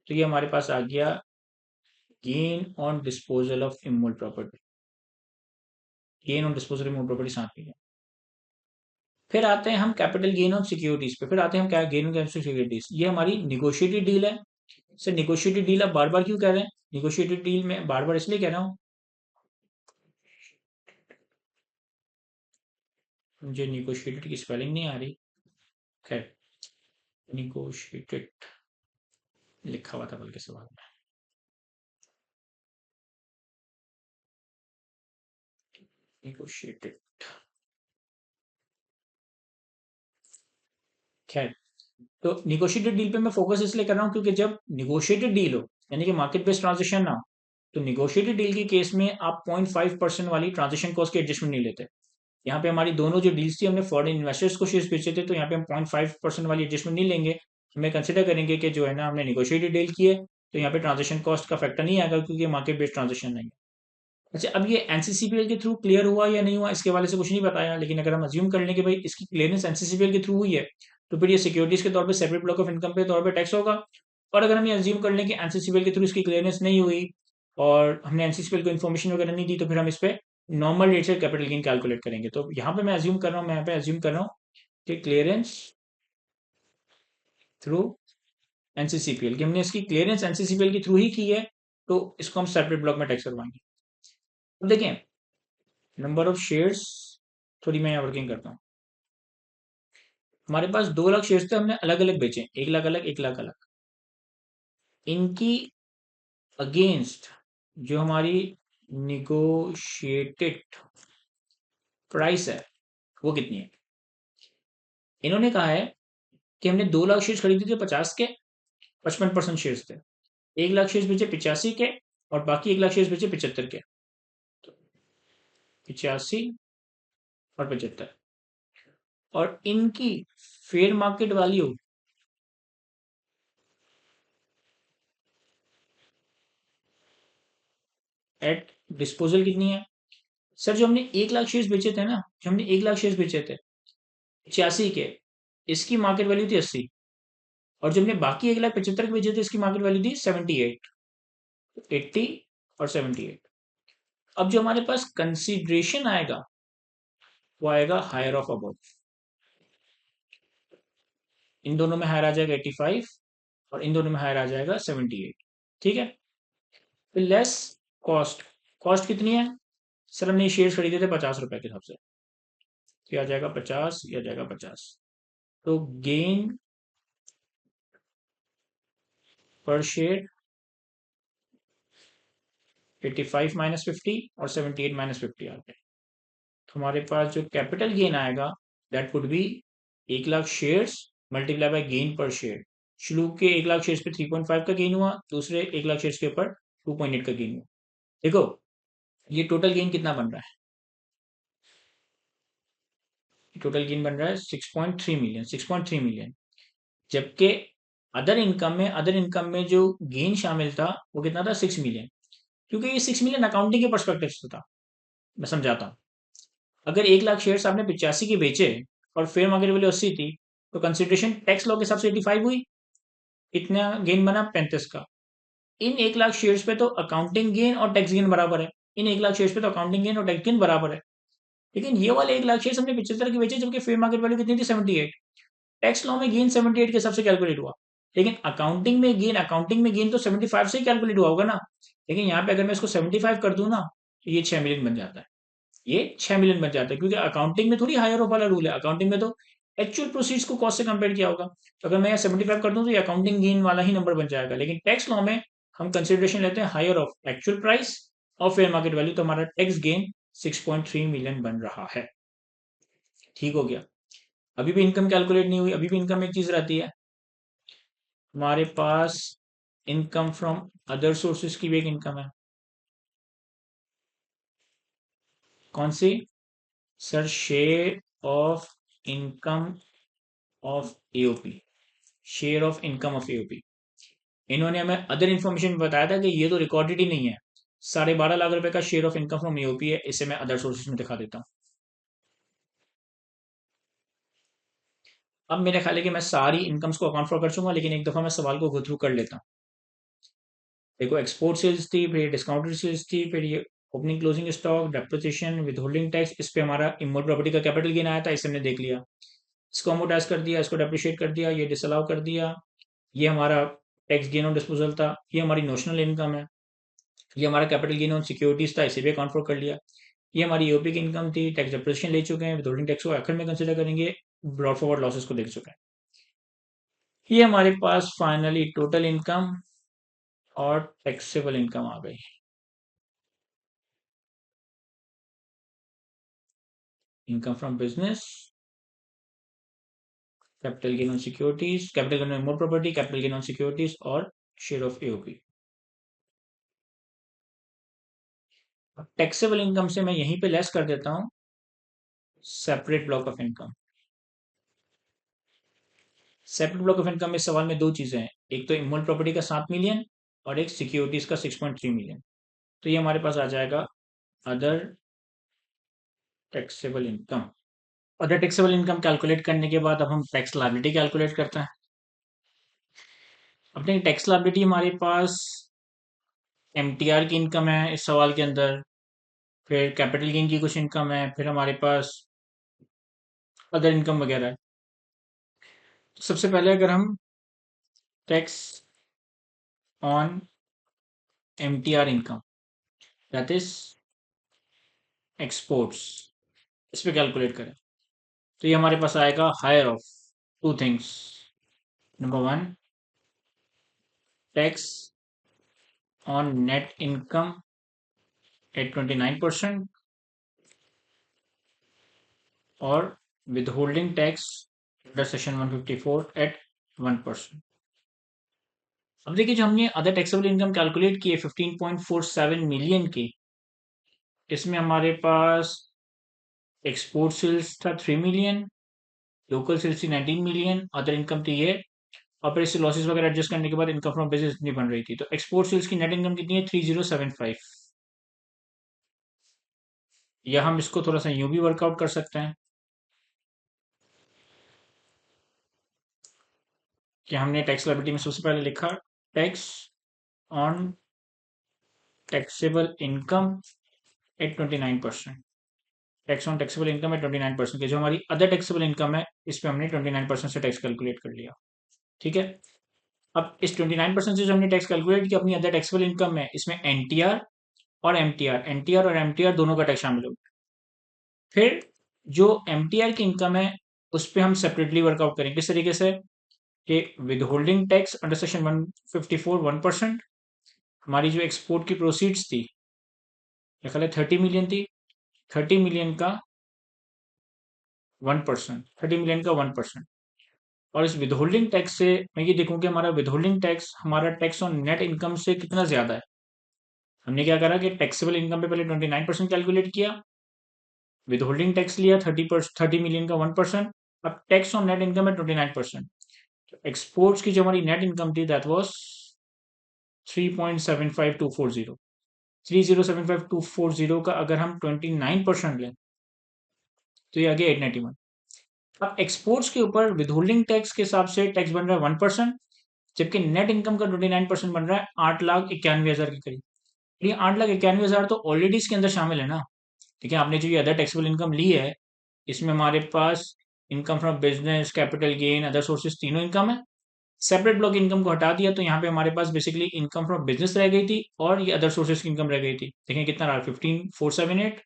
[SPEAKER 1] तो ये हमारे पास आ गया gain on disposal of immovable property. Gain on disposal of immovable property 7 million. फिर आते हैं हम कैपिटल गेन ऑन सिक्योरिटीज पे। फिर आते हैं हम क्या गेन ऑन सिक्योरिटीज। ये हमारी निगोशिएटेड डील है। सर निगोशिएटेड डील आप बार बार क्यों कह रहे हैं? निगोशिएटेड डील में बार बार इसलिए कह रहा हूँ, मुझे निगोशिएटेड की स्पेलिंग नहीं आ रही। खैर, निगोशिएटेड लिखा हुआ था बल्कि सवाल में। निगोशिएटेड। खैर, तो निगोशिएटेड डील पे मैं फोकस इसलिए कर रहा हूँ क्योंकि जब निगोशिएटेड डील हो, यानी कि मार्केट बेस्ड ट्रांजेक्शन ना हो, तो निगोशिएटेड डील के केस में आप 0.5% वाली ट्रांजेक्शन कॉस्ट की एडजस्टमेंट नहीं लेते। यहाँ पे हमारी दोनों जो डील्स थी, हमने फॉरेन इन्वेस्टर्स को शेयर्स बेचे थे, तो यहाँ पे हम 0.5% वाली एडजस्टमेंट नहीं लेंगे। हमें कंसिडर करेंगे कि जो है ना, हमने निगोशिएटेड डील की है, तो यहाँ पे ट्रांजेक्शन कॉस्ट का फैक्टर नहीं आएगा क्योंकि मार्केट बेस्ड ट्रांजेक्शन नहीं है। अच्छा, अब ये एनसीसीपीएल के थ्रू क्लियर हुआ या नहीं हुआ इसके वाले से कुछ नहीं बताया, लेकिन अगर हम अज्यूम कर लें कि भाई इसकी क्लियरेंस एनसीसीपीएल के थ्रू हुई है, तो फिर ये सिक्योरिटीज के तौर पे सेपरेट ब्लॉक ऑफ इनकम के तौर पे टैक्स होगा। और अगर हम ये अज्यूम कर लें कि एनसीसीपीएल के थ्रू इसकी क्लियरेंस नहीं हुई और हमने एनसीसीपीएल को इन्फॉर्मेशन वगैरह नहीं दी, तो फिर हम इस पे नॉर्मल रेट से कैपिटल गेन कैलकुलेट करेंगे। तो यहाँ पे मैं यहाँ पे अज्यूम कर रहा हूँ कि क्लियरेंस थ्रू एनसीसीपीएल, कि हमने इसकी क्लियरेंस एनसीसीपीएल के थ्रू ही की है, तो इसको हम सेपरेट ब्लॉक में टैक्स करवाएंगे। तो देखें, नंबर ऑफ शेयर्स, थोड़ी मैं यहाँ वर्किंग करता हूँ। हमारे पास 2 लाख शेयर्स थे, हमने अलग अलग बेचे, 1 लाख अलग, 1 लाख अलग। इनकी अगेंस्ट जो हमारी निगोशिएटेड प्राइस है वो कितनी है? इन्होंने कहा है कि हमने 2 लाख शेयर्स खरीदे थे 50 के, 55% शेयर्स थे। 1 लाख शेयर्स बेचे 85 के, और बाकी 1 लाख शेयर्स बेचे 75 के। तो 85 और 75, और इनकी fair market value at disposal कितनी है? सर जो हमने 1 लाख शेयर्स बेचे थे ना, जो हमने 1 लाख शेयर्स बेचे थे 86 के, इसकी मार्केट वैल्यू थी 80, और जो हमने बाकी 1,75,000 के बेचे थे इसकी मार्केट वैल्यू थी 78, 80 और 78। अब जो हमारे पास कंसिडरेशन आएगा वो आएगा हायर ऑफ अबव। इन दोनों में हायर आ जाएगा 85 और इन दोनों में हायर आ जाएगा 78। ठीक है, फिर लेस कॉस्ट। कॉस्ट कितनी है सर? हमने शेयर खरीदे थे 50 रुपए के हिसाब से, तो ये आ जाएगा 50, ये आ जाएगा 50। तो गेन पर शेयर 85 माइनस 50 और 78 माइनस 50 आ गए। तो हमारे पास जो कैपिटल गेन आएगा that would be 1 lakh shares multiply by gain पर शेयर। शुरू के 1 लाख शेयर्स पे 3.5 का गेन हुआ, दूसरे 1 लाख शेयर्स के ऊपर 2.8 का गेन हुआ। देखो ये टोटल गेन कितना बन रहा है? टोटल गेन बन रहा है 6.3 मिलियन, 6.3 मिलियन। जबकि अदर इनकम में जो गेन शामिल था वो कितना था? 6 मिलियन। क्योंकि ये 6 मिलियन अकाउंटिंग के परस्पेक्टिव से था। मैं समझाता हूँ। अगर 1 लाख शेयर आपने 85 के बेचे और फेयर मार्केट वैल्यू 80 थी, तो कंसिडरेशन टैक्स लॉ के हिसाब से 85 हुई, इतना गेन बना 35 का। इन 1 लाख शेयर्स पे तो अकाउंटिंग गेन और टैक्स गेन बराबर है, इन 1 लाख शेयर्स पे तो अकाउंटिंग गेन और टैक्स गेन बराबर है। लेकिन ये वाले 1 लाख शेयर्स हमने 75 के बेचे जबकि फेयर मार्केट वैल्यू कितनी थी? 78। टैक्स लॉ में गेन 78 के हिसाब से कैलकुलेट हुआ, लेकिन अकाउंटिंग में गेन तो 75 से ही कैलकुलेट हुआ होगा ना। लेकिन यहाँ पे अगर मैं इसको 75 कर दूं ना, तो ये 6 मिलियन बन जाता है। ये 6 मिलियन बन जाता है, क्योंकि अकाउंटिंग में थोड़ी हायर ऑफ वाला रूल है। अकाउंटिंग में तो एक्चुअल प्रोसीड्स को कॉस्ट से कंपेयर किया होगा। तो अगर मैं यहाँ 75 कर दूं तो ये अकाउंटिंग गेन वाला ही नंबर बन जाएगा। लेकिन टैक्स लॉ में हम कंसिडरेशन लेते हैं हायर ऑफ एक्चुअल प्राइस और फेयर मार्केट वैल्यू, तो हमारा टैक्स गेन 6.3 मिलियन बन रहा है। ठीक हो गया। अभी भी इनकम कैलकुलेट नहीं हुई, अभी भी इनकम एक चीज रहती है हमारे पास। इनकम फ्रॉम अदर सोर्सेज की भी एक इनकम है। कौन सी? Sir share of income of AOP, share of income of AOP. इन्होंने हमें अदर इन्फॉर्मेशन बताया था कि ये तो रिकॉर्डेड ही नहीं है। 12.5 लाख रुपए का share of income from AOP है, इसे मैं अदर सोर्सेज में दिखा देता हूँ। अब मेरे ख्याल है कि मैं सारी इनकम्स को अकाउंट फॉर कर चुका, लेकिन एक दफा मैं सवाल को गो थ्रू कर लेता हूँ। देखो एक्सपोर्ट सेल्स थी, फिर डिस्काउंटेड सेल्स थी, फिर ये opening closing stock, depreciation, with holding tax. इस पे हमारा इमोल प्रॉपर्टी का कैपिटल गेन आया था, इसे हमने देख लिया। इसको अमोर्टाइज कर दिया, इसको डेप्रिशिएट कर दिया, ये डिसअलाउ कर दिया। ये हमारा टैक्स गेन ऑन डिस्पोजल था, ये हमारी नोशनल इनकम है। ये हमारा कैपिटल गेन ऑन सिक्योरिटीज था, इसे भी अकाउंट फॉर कर लिया। ये हमारी यूपी की इनकम थी, टैक्स डेप्रिसिएशन ले चुके हैं, विदहोल्डिंग टैक्स को आखिर में कंसिडर करेंगे, ब्रॉड फॉरवर्ड लॉसेस को देख चुके हैं। ये हमारे पास फाइनली टोटल इनकम और टैक्सेबल इनकम आ गई। Income from business, capital gain on securities, capital gain on more property, capital gain on securities और share of AOP. Taxable income से मैं यहीं पे लेस कर देता हूं separate block of income. Separate block of income में सवाल में दो चीजें हैं, एक तो इमोल प्रॉपर्टी का 7 मिलियन और एक सिक्योरिटीज का 6.3 मिलियन। तो ये हमारे पास आ जाएगा other taxable income. Other taxable income calculate करने के बाद अब हम टैक्स लायबिलिटी कैलकुलेट करते हैं। अपने टैक्स लायबिलिटी हमारे पास एमटीआर की इनकम है इस सवाल के अंदर, फिर कैपिटल गेन की कुछ इनकम है, फिर हमारे पास अदर इनकम वगैरह है। तो सबसे पहले अगर हम tax on MTR income that is exports, इस पे कैलकुलेट करें, तो ये हमारे पास आएगा higher of two things. Number one, tax on net income at 29% और withholding tax under section 154 at 1%। अब देखिए जो हमने अदर टैक्सेबल इनकम कैलकुलेट की है 15.47 मिलियन की, इसमें हमारे पास एक्सपोर्ट सेल्स था 3 मिलियन, लोकल सेल्स थी 19 मिलियन, अदर इनकम थी ये, और फिर इससे लॉसेस वगैरह एडजस्ट करने के बाद इनकम फ्रॉम बिजनेस इतनी बन रही थी। तो एक्सपोर्ट सेल्स की नेट इनकम कितनी है? 3075। या हम इसको थोड़ा सा यूं भी वर्कआउट कर सकते हैं कि हमने टैक्स लायबिलिटी में सबसे पहले लिखा tax on taxable income at 29%। Tax on taxable income at 29% के जो हमारी अदर टैक्सेबल इनकम है इस पे हमने 29% से टैक्स कैलकुलेट कर लिया। ठीक है। अब इस 29% से जो हमने टैक्स कैलकुलेट किया अपनी अदर टैक्सेबल इनकम में, इसमें एनटीआर और एमटीआर, एनटीआर और एमटीआर दोनों का टैक्स शामिल होगा। फिर जो एमटीआर की इनकम है उस पर हम सेपरेटली वर्कआउट करेंगे। किस तरीके से कि with holding tax under section 154 1%, हमारी जो एक्सपोर्ट की प्रोसीड्स थी ये ख्याल 30 मिलियन थी, 30 मिलियन का 1%, 30 मिलियन का 1%। और इस विदहोल्डिंग टैक्स से मैं ये देखूं कि हमारा विदहोल्डिंग टैक्स हमारा टैक्स ऑन नेट इनकम से कितना ज्यादा है। हमने क्या करा कि टैक्सेबल इनकम पे पहले 29% कैलकुलेट किया, विदहोल्डिंग टैक्स लिया 30 मिलियन का 1%, अब टैक्स ऑन नेट इनकम है 29%। एक्सपोर्ट्स की जो हमारी नेट इनकम थी दैट वाज 3.75240, 3075240 का अगर हम 29% लें तो ये आ गया 891। अब एक्सपोर्ट्स के ऊपर विदहोल्डिंग टैक्स के हिसाब से टैक्स बन रहा है 1%, जबकि नेट इनकम का 29% बन रहा है 8,91,000 के करीब। ये 8,91,000 तो ऑलरेडी इसके अंदर शामिल है ना। ठीक है, आपने जो ये अदर टैक्सेबल इनकम ली है इसमें हमारे पास income from business, capital gain, other sources तीनों इनकम है। सेपरेट ब्लॉक इनकम को हटा दिया तो यहाँ पे हमारे पास बेसिकली इनकम फ्रॉम बिजनेस रह गई थी और ये अदर सोर्सेज की इनकम रह गई थी। देखें कितना रहा 15,478,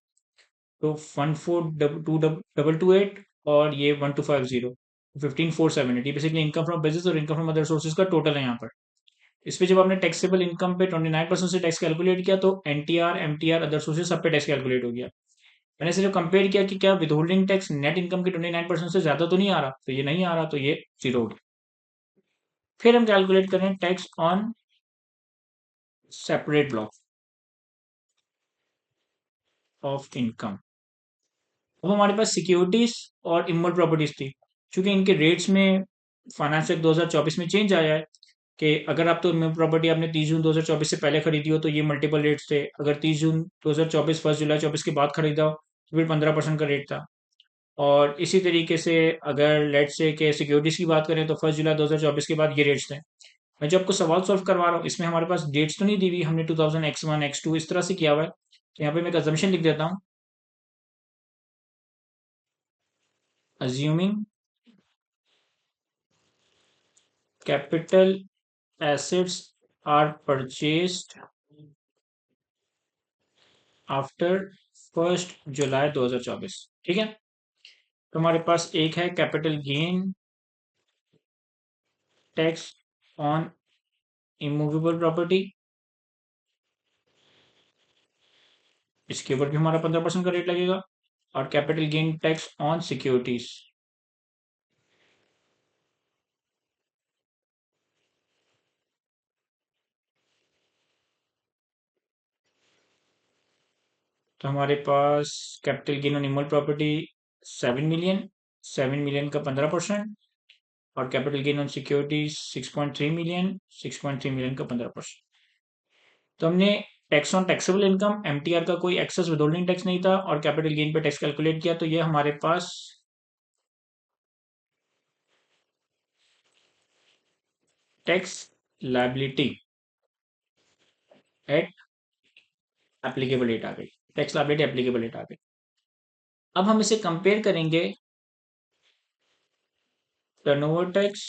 [SPEAKER 1] तो 14,228 और ये 1,250, 15,478, ये बेसिकली इनकम फ्रॉम बिजनेस और इनकम फ्रॉम अदर सोर्सेज का टोटल है यहाँ पर। इस पे जब आपने टैक्सेबल इनकम पे 29% से टैक्स कैलकुलेट किया तो एनटीआर, एमटीआर, अदर सोर्सेज सब पे टैक्स कैलकुलेट हो गया। मैंने सिर्फ कंपेयर किया कि क्या विदहोल्डिंग टैक्स नेट इनकम के 29% से ज्यादा तो नहीं आ रहा, तो ये नहीं आ रहा, तो ये जीरो हो गया। फिर हम कैलकुलेट करें tax on separate block of income. अब हमारे पास सिक्योरिटीज और इमोल प्रॉपर्टीज थी। चूंकि इनके रेट्स में फाइनेंस एक्ट 2024 में चेंज आया है कि अगर आप तो इमोल प्रॉपर्टी आपने 30 जून 2024 से पहले खरीदी हो तो ये मल्टीपल रेट्स थे, अगर 30 जून 2024 1 जुलाई 24 के बाद खरीदा हो तो फिर 15% का रेट था। और इसी तरीके से अगर लेट से के सिक्योरिटीज की बात करें तो 1 जुलाई 2024 के बाद ये रेट्स थे। मैं जो आपको सवाल सॉल्व करवा रहा हूँ इसमें हमारे पास डेट्स तो नहीं दी हुई, हमने 2000 X1 X2 इस तरह से किया हुआ है। तो यहाँ पे मैं एक अजम्पशन लिख देता हूँ, assuming capital assets are purchased after 1 जुलाई 2024। ठीक है, तो हमारे पास एक है capital gain tax on immovable property, इसके ऊपर भी हमारा 15% का रेट लगेगा, और capital gain tax on securities. तो हमारे पास capital gain on immovable property 7 million, 7 million का 15%, और capital gain on securities 6.3 million, 6.3 million का 15%। तो हमने tax on taxable income MTR का कोई एक्सेस विदहोल्डिंग टैक्स नहीं था और कैपिटल गेन पे टैक्स कैलकुलेट किया, तो ये हमारे पास tax liability at applicable date आ गई, टैक्स लायबिलिटी एप्लीकेबल डेट आ गई। अब हम इसे कंपेयर करेंगे टर्नओवर टैक्स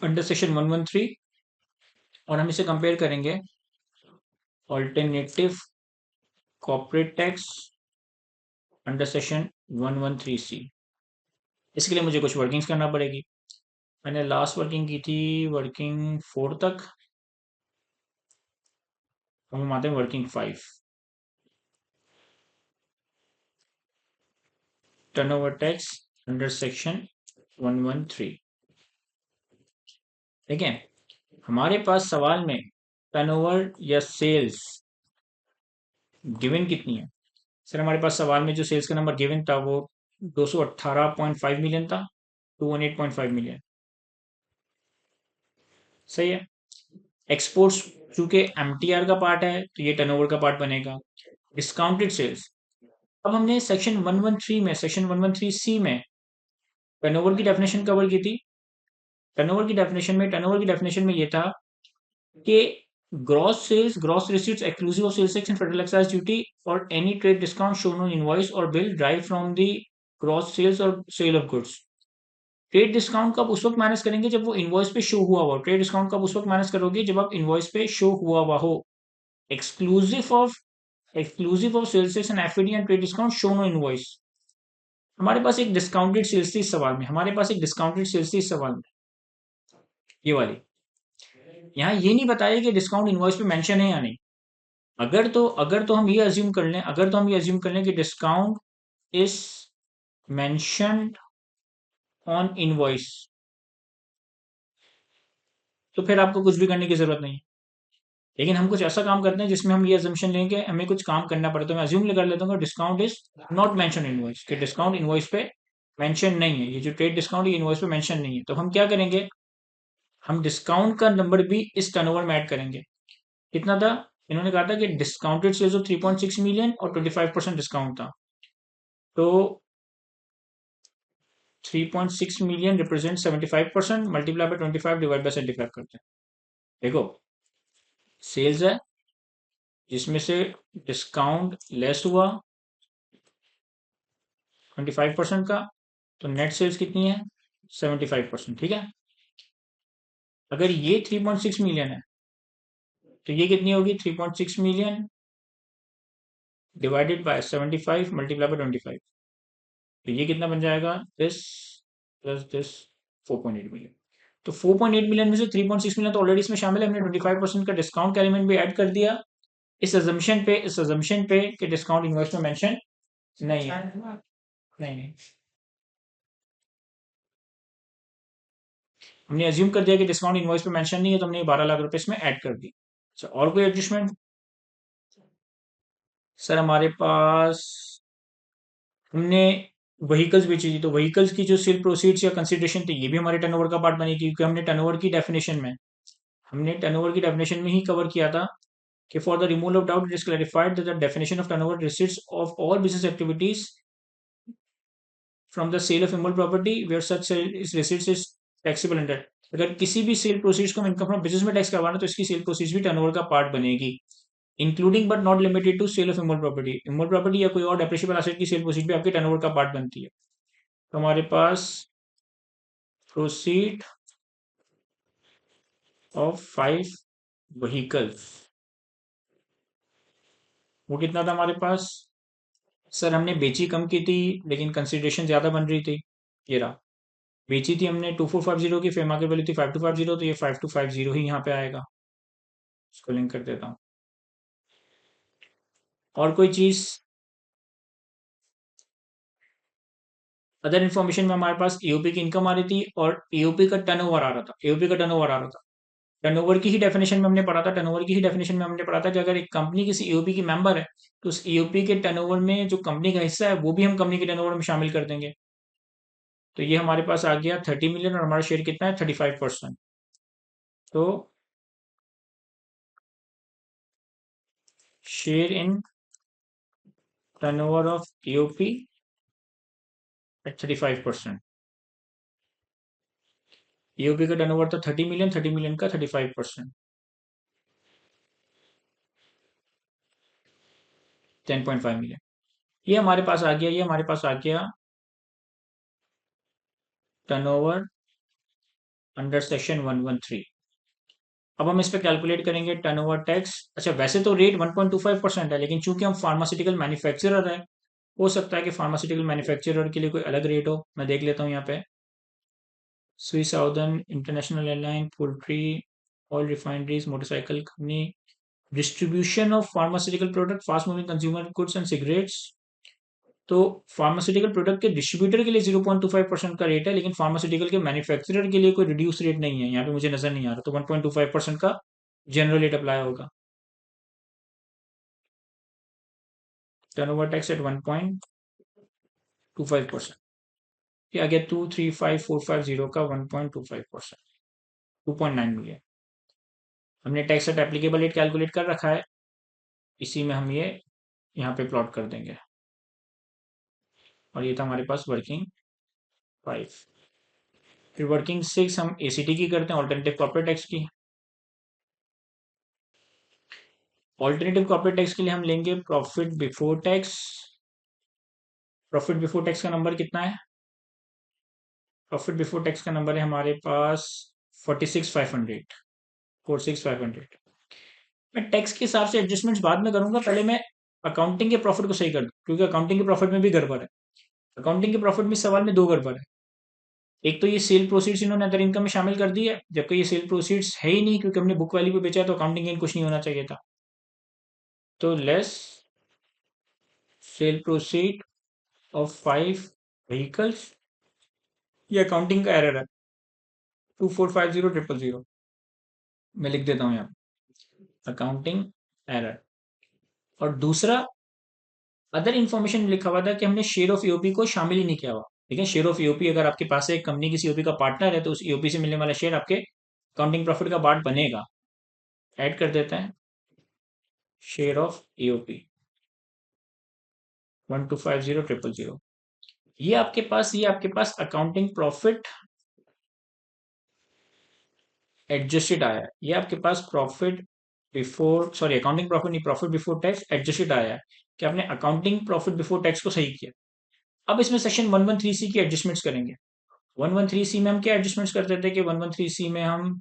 [SPEAKER 1] अंडर सेक्शन 113, और हम इसे कंपेयर करेंगे alternative corporate tax under section 113C। इसके लिए मुझे कुछ वर्किंग्स करना पड़ेगी। मैंने लास्ट वर्किंग की थी वर्किंग 4 तक, अब हम आते हैं working 5। Turnover tax under section 113। ठीक है, हमारे पास सवाल में टर्नओवर या सेल्स गिवन कितनी है। सर हमारे पास सवाल में जो सेल्स का नंबर गिवन था वो 218.5 मिलियन था, 218.5 मिलियन। सही है। एक्सपोर्ट्स चूंकि एमटीआर का पार्ट है तो ये टर्नओवर का पार्ट बनेगा। Discounted sales. अब हमने सेक्शन 113 में टर्नओवर की डेफिनेशन कवर की थी। टर्नओवर की डेफिनेशन में ये था कि gross receipts exclusive of sales tax and federal excise duty और any trade discount shown on invoice और bill derived from the gross sales और sale of goods. Trade discount कब उस वक्त माइनस करेंगे जब वो इनवॉइस पे शो हुआ हुआ। ट्रेड डिस्काउंट कब उस वक्त माइनस करोगे जब आप इनवॉइस पे शो हुआ हुआ हो। Exclusive of sales tax and FED and trade discount shown on invoice. हमारे पास एक डिस्काउंटेड सेल्स थी इस सवाल में, ये वाली। यहाँ ये नहीं बताया कि डिस्काउंट इनवॉइस पे मेंशन है या नहीं। अगर तो हम ये अज्यूम कर लें कि discount is mentioned on invoice, तो फिर आपको कुछ भी करने की जरूरत नहीं है। लेकिन हम कुछ ऐसा काम करते हैं जिसमें हम ये अजम्पशन लेंगे हमें कुछ काम करना पड़े, तो मैं अज्यूम कर लेता हूँ discount is not mention invoice, कि डिस्काउंट इनवॉइस पे मेंशन नहीं है। ये जो ट्रेड डिस्काउंट ये इनवॉइस पे मेंशन नहीं है, तो हम क्या करेंगे, हम डिस्काउंट का नंबर भी इस टर्नओवर में ऐड करेंगे। कितना था, इन्होंने कहा था कि डिस्काउंटेड सेल्स ऑफ 3.6 मिलियन और 25% डिस्काउंट था। तो 3.6 million represent 75%, multiply by 25 divide by 75 करते हैं। देखो, सेल्स है जिसमें से डिस्काउंट लेस हुआ 25% का, तो नेट सेल्स कितनी है 75%। ठीक है, अगर ये 3.6 मिलियन है तो ये कितनी होगी 3.6 million divided by 75 multiply by 25। तो ये कितना बन जाएगा, दिस प्लस दिस 4.8 मिलियन। तो 4.8 मिलियन में से 3.6 मिलियन तो ऑलरेडी इसमें शामिल है, हमने 25% का डिस्काउंट का एलिमेंट भी ऐड कर दिया इस अजम्पशन पे कि डिस्काउंट इनवॉइस में मेंशन नहीं है। नहीं नहीं, हमने अज्यूम कर दिया कि डिस्काउंट इनवॉइस पे मेंशन नहीं है, तो हमने 12 लाख रुपए इसमें ऐड कर दी। अच्छा, और कोई एडजस्टमेंट? सर हमारे पास, हमने व्हीकल्स बेची थी, तो व्हीकल्स की जो सेल प्रोसीड्स या कंसिडरेशन थी ये भी हमारे टर्नओवर का पार्ट बनेगी, क्योंकि हमने टर्नओवर की डेफिनेशन में ही कवर किया था कि for the removal of doubt it is clarified that the definition of turnover receipts of all business activities from the sale of immovable property where such receipts is taxable under. अगर किसी भी sale proceeds को हम income from business में tax करवाना तो इसकी sale proceeds भी टर्नओवर का पार्ट बनेगी, including but not limited to sale of immovable property या कोई और डेप्रिशिएबल एसेट की सेल प्रोसीड भी आपके टर्नओवर का पार्ट बनती है। तो हमारे पास प्रोसीड ऑफ 5 व्हीकल्स, वो कितना था हमारे पास। सर हमने बेची कम की थी लेकिन कंसिडरेशन ज्यादा बन रही थी। ये रहा, बेची थी हमने 2450 की, फेयर मार्केट वैल्यू थी 5250, तो ये 5250 ही यहाँ पे आएगा। इसको लिंक कर देता हूँ। और कोई चीज, अदर इन्फॉर्मेशन में हमारे पास एओपी की इनकम आ रही थी और एओपी का टर्नओवर आ रहा था, टर्नओवर की ही डेफिनेशन में हमने पढ़ा था, कि अगर एक कंपनी किसी एओपी की मेंबर है तो उस एओपी के टर्नओवर में जो कंपनी का हिस्सा है वो भी हम कंपनी के टर्नओवर में शामिल कर देंगे। तो ये हमारे पास आ गया 30 मिलियन और हमारा शेयर कितना है 35%। तो share in turnover of AOP at 35%। AOP का टर्नओवर था 30 मिलियन, 30 मिलियन का 35%, 10.5 मिलियन। ये हमारे पास आ गया टर्नओवर अंडर सेक्शन 113। अब हम इस पे कैलकुलेट करेंगे टर्नओवर टैक्स। अच्छा, वैसे तो रेट 1.25% है, लेकिन चूंकि हम फार्मास्यूटिकल मैन्युफैक्चरर है, हो सकता है कि फार्मास्यूटिकल मैन्युफैक्चरर के लिए कोई अलग रेट हो। मैं देख लेता हूँ यहाँ पे, Swiss southern, international airline, poultry, oil refineries, motorcycle company, distribution of pharmaceutical product, fast moving consumer goods and cigarettes. तो फार्मास्यूटिकल प्रोडक्ट के डिस्ट्रीब्यूटर के लिए 0.25% का रेट है, लेकिन फार्मास्यूटिकल के मैन्युफैक्चरर के लिए कोई रिड्यूस रेट नहीं है, यहाँ पे मुझे नजर नहीं आ रहा। तो 1.25% का जनरल रेट अप्लाई होगा। टर्नओवर टैक्स एट 1.25%, ये आ गया 235,450 का 1.25%, 2.9 मिलियन। हमने tax at applicable rate calculate कर रखा है, इसी में हम ये यहाँ पे प्लॉट कर देंगे। और ये था हमारे पास वर्किंग 5। फिर वर्किंग 6 हम एसीटी की करते हैं, ऑल्टरनेटिव कॉर्पोरेट टैक्स की। ऑल्टरनेटिव कॉर्पोरेट टैक्स के लिए हम लेंगे profit before tax. Profit before tax का नंबर कितना है? प्रॉफिट बिफोर टैक्स का नंबर है हमारे पास 46,500। 46,500। मैं टैक्स के हिसाब से एडजस्टमेंट्स बाद में करूंगा, पहले मैं अकाउंटिंग के प्रॉफिट को सही कर दूं, क्योंकि अकाउंटिंग के प्रॉफिट में भी गड़बड़ है। अकाउंटिंग के प्रॉफिट में इस सवाल में दो गड़बड़ है। एक तो ये सेल प्रोसीड्स इन्होंने अदर इनकम में शामिल कर दी है, जबकि ये सेल प्रोसीड्स है ही नहीं, क्योंकि हमने बुक वैल्यू पे बेचा है, तो अकाउंटिंग गेन कुछ नहीं होना चाहिए था। तो less cell proceed of 5 vehicles, ये अकाउंटिंग का एरर है, 2450,000। मैं लिख देता हूँ यहाँ अकाउंटिंग एरर। और दूसरा, अदर इन्फॉर्मेशन लिखा हुआ था कि हमने शेयर ऑफ ईओपी को शामिल ही नहीं किया हुआ। ठीक है, शेयर ऑफ ईओपी, अगर आपके पास एक कंपनी किसी ईओपी का पार्टनर है, तो उस ईओपी से मिलने वाला शेयर आपके अकाउंटिंग प्रॉफिट का पार्ट बनेगा। ऐड कर देते हैं शेयर ऑफ ईओपी 1250,000। ये आपके पास अकाउंटिंग प्रॉफिट एडजस्टेड आया है। ये आपके पास profit before, sorry accounting profit नहीं, प्रॉफिट बिफोर टैक्स एडजस्टेड आया है कि आपने अकाउंटिंग प्रॉफिट बिफोर टैक्स को सही किया। अब इसमें सेक्शन 113C की एडजस्टमेंट्स करेंगे। 113C में हम क्या एडजस्टमेंट्स कर देते हैं कि 113C में हम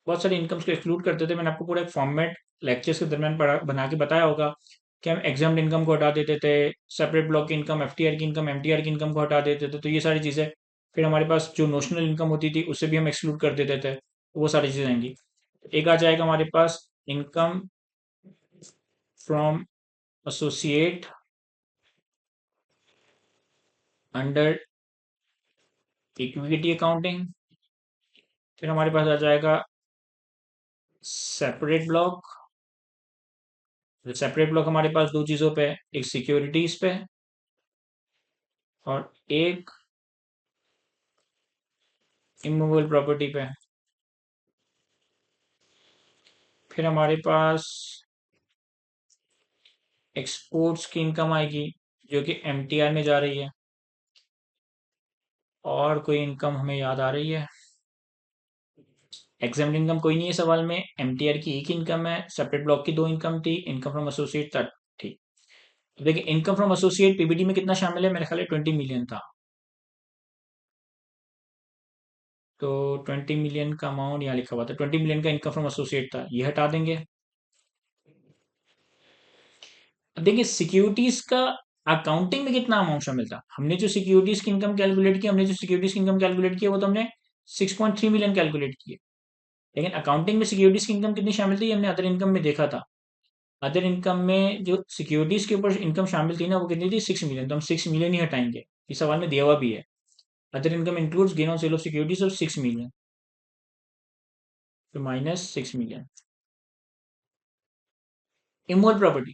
[SPEAKER 1] बहुत सारी इनकम्स को एक्सक्लूड करते थे। मैंने आपको पूरा एक फॉर्मेट लेक्चर्स के दरमियान बना के बताया होगा कि हम एग्जाम इनकम को हटा देते थे, सेपरेट ब्लॉक की इनकम, एफटीआर की इनकम, एमटीआर की इनकम को हटा देते थे, तो ये सारी चीज़ें। फिर हमारे पास जो नोशनल इनकम होती थी उससे भी हम एक्सक्लूड कर देते थे, तो वो सारी चीज़ें आएंगी। एक आ जाएगा हमारे पास income from associate under equity accounting. फिर हमारे पास आ जाएगा सेपरेट ब्लॉक। सेपरेट ब्लॉक हमारे पास दो चीज़ों पे है, एक सिक्योरिटीज पे और एक इमूवेबल प्रॉपर्टी पे। फिर हमारे पास एक्सपोर्ट्स की इनकम आएगी, जो कि एमटीआर में जा रही है। और कोई इनकम हमें याद आ रही है? एग्जाम इनकम कोई नहीं है सवाल में, एमटीआर की एक इनकम है, सेपरेट ब्लॉक की दो इनकम थी, इनकम फ्रॉम एसोसिएट था। ठीक। तो देखिए, इनकम फ्रॉम एसोसिएट पीबीडी में कितना शामिल है? मेरे ख्याल है 20 मिलियन था। तो 20 मिलियन का अमाउंट यहाँ लिखा हुआ था, 20 मिलियन का इनकम फ्रॉम एसोसिएट था, ये हटा देंगे। अब देखिए, सिक्योरिटीज का अकाउंटिंग में कितना अमाउंट शामिल था? हमने जो सिक्योरिटीज की इनकम कैलकुलेट की, वो तो हमने 6.3 मिलियन कैलकुलेट की है। लेकिन अकाउंटिंग में सिक्योरिटीज की इनकम कितनी शामिल थी, हमने अदर इनकम में देखा था। अदर इनकम में जो सिक्योरिटीज के ऊपर इनकम शामिल थी ना, वो कितनी थी? 6 मिलियन। तो हम 6 मिलियन ही हटाएंगे, इस सवाल में दिया हुआ भी है। Other income includes gain on sale of securities of 6 million, तो -6 million. Immovable property,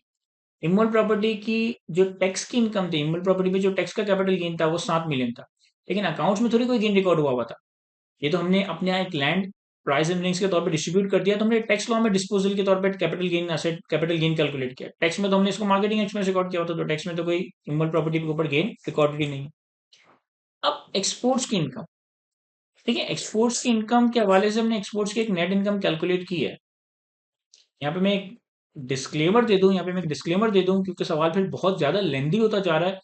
[SPEAKER 1] immovable property की जो टैक्स की इनकम थी, इमोल प्रॉपर्टी पे जो टैक्स का कैपिटल गेन था वो 7 मिलियन था। लेकिन अकाउंट्स में थोड़ी कोई गेन रिकॉर्ड हुआ था। ये तो हमने अपने यहाँ एक लैंड प्राइस एर्निंग्स के तौर पे डिस्ट्रीब्यूट कर दिया, तो हमने टैक्स लॉ में डिस्पोजल के तौर पे capital gain, asset capital gain calculate किया। टैक्स में तो हमने इसको मार्केटिंग एक्सपेंस रिकॉर्ड किया होता, तो टैक्स में तो कोई इमोल प्रॉपर्टी के ऊपर गेन रिकॉर्डेड ही नहीं। अब एक्सपोर्ट्स की इनकम, ठीक है, एक्सपोर्ट्स की इनकम के हवाले से हमने एक्सपोर्ट्स की एक नेट इनकम कैलकुलेट की है। यहाँ पे मैं एक डिस्क्लेमर दे दूं, क्योंकि सवाल फिर बहुत ज्यादा लेंदी होता जा रहा है।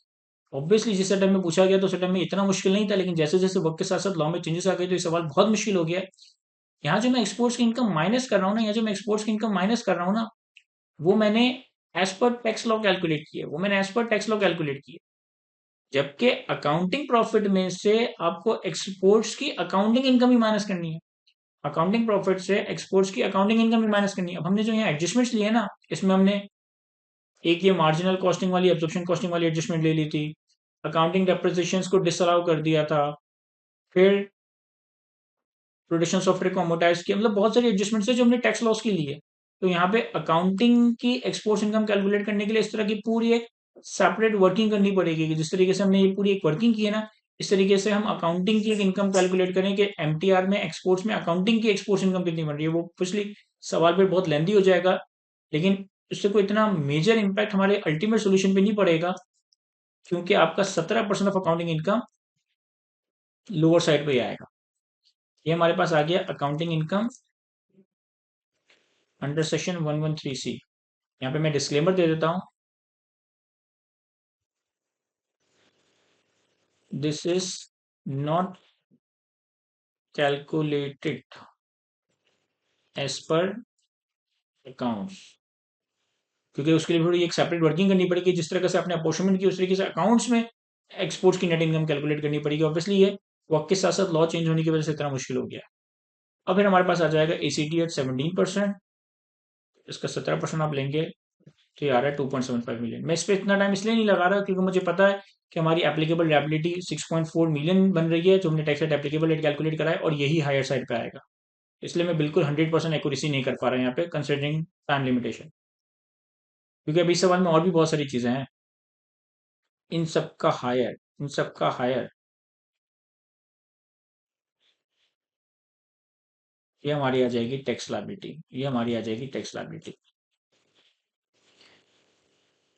[SPEAKER 1] ऑब्वियसली जिस टाइम में पूछा गया तो उस टाइम में इतना मुश्किल नहीं था, लेकिन जैसे जैसे वक्त के साथ साथ लॉ में चेंजेस आ गए तो ये सवाल बहुत मुश्किल हो गया है। यहाँ जो मैं एक्सपोर्ट्स की इनकम माइनस कर रहा हूँ ना, वो मैंने as per tax law calculate किया है, जबकि अकाउंटिंग प्रॉफिट में से आपको एक्सपोर्ट्स की अकाउंटिंग इनकम ही माइनस करनी है। अकाउंटिंग प्रॉफिट से एक्सपोर्ट्स की अकाउंटिंग इनकम ही माइनस करनी है। अब हमने जो यहाँ एडजस्टमेंट्स लिए ना, इसमें हमने एक ये मार्जिनल कॉस्टिंग वाली, एब्जॉर्प्शन कॉस्टिंग वाली एडजस्टमेंट ले ली थी, अकाउंटिंग डेप्रिसिएशंस को डिसअलाउ कर दिया था, फिर प्रोडक्शन सॉफ्टवेयर को अमोर्टाइज किया, मतलब बहुत सारी एडजस्टमेंट्स है जो हमने टैक्स लॉस की ली है। तो यहाँ पे अकाउंटिंग की एक्सपोर्ट्स इनकम कैलकुलेट करने के लिए इस तरह की पूरी एक सेपरेट वर्किंग करनी पड़ेगी, कि जिस तरीके से हमने ये पूरी एक वर्किंग की है ना, इस तरीके से हम अकाउंटिंग की एक इनकम कैलकुलेट करें कि एमटीआर में एक्सपोर्ट्स में अकाउंटिंग की एक्सपोर्ट्स इनकम कितनी बन रही है। वो पिछली सवाल पे बहुत लेंदी हो जाएगा, लेकिन इससे कोई इतना मेजर इम्पैक्ट हमारे अल्टीमेट सोल्यूशन पे नहीं पड़ेगा, क्योंकि आपका 17% of accounting income lower side पे ही आएगा। ये हमारे पास आ गया accounting income under section 113C। यहाँ पे मैं डिस्क्लेमर दे देता हूँ, this is not calculated as per accounts, क्योंकि उसके लिए थोड़ी एक सेपरेट वर्किंग करनी पड़ेगी। जिस तरह से आपने अपॉर्चमेंट की उस तरीके से अकाउंट्स में एक्सपोर्ट्स की नेट इनकम कैलकुलेट करनी पड़ेगी। ऑब्वियसली ये वक्त के साथ साथ लॉ चेंज होने की वजह से इतना मुश्किल हो गया। अब फिर हमारे पास आ जाएगा एसीटी एट 17%, इसका 17% आप लेंगे तो ये आ रहा है 2.75 मिलियन। मैं इस पर इतना टाइम इसलिए नहीं लगा रहा क्योंकि मुझे पता है कि हमारी एप्लीकेबल लायबिलिटी 6.4 मिलियन बन रही है, जो हमने टैक्स एप्लीकेबल रेट कैलकुलेट करा है, और यही हायर साइड पे आएगा। इसलिए मैं बिल्कुल 100% एक्यूरेसी नहीं कर पा रहा यहाँ पे, कंसिडरिंग टाइम लिमिटेशन, क्योंकि अभी इस सवाल में और भी बहुत सारी चीजें हैं। इन सब का हायर ये हमारी आ जाएगी टैक्स लायबिलिटी, ये हमारी आ जाएगी टैक्स लायबिलिटी।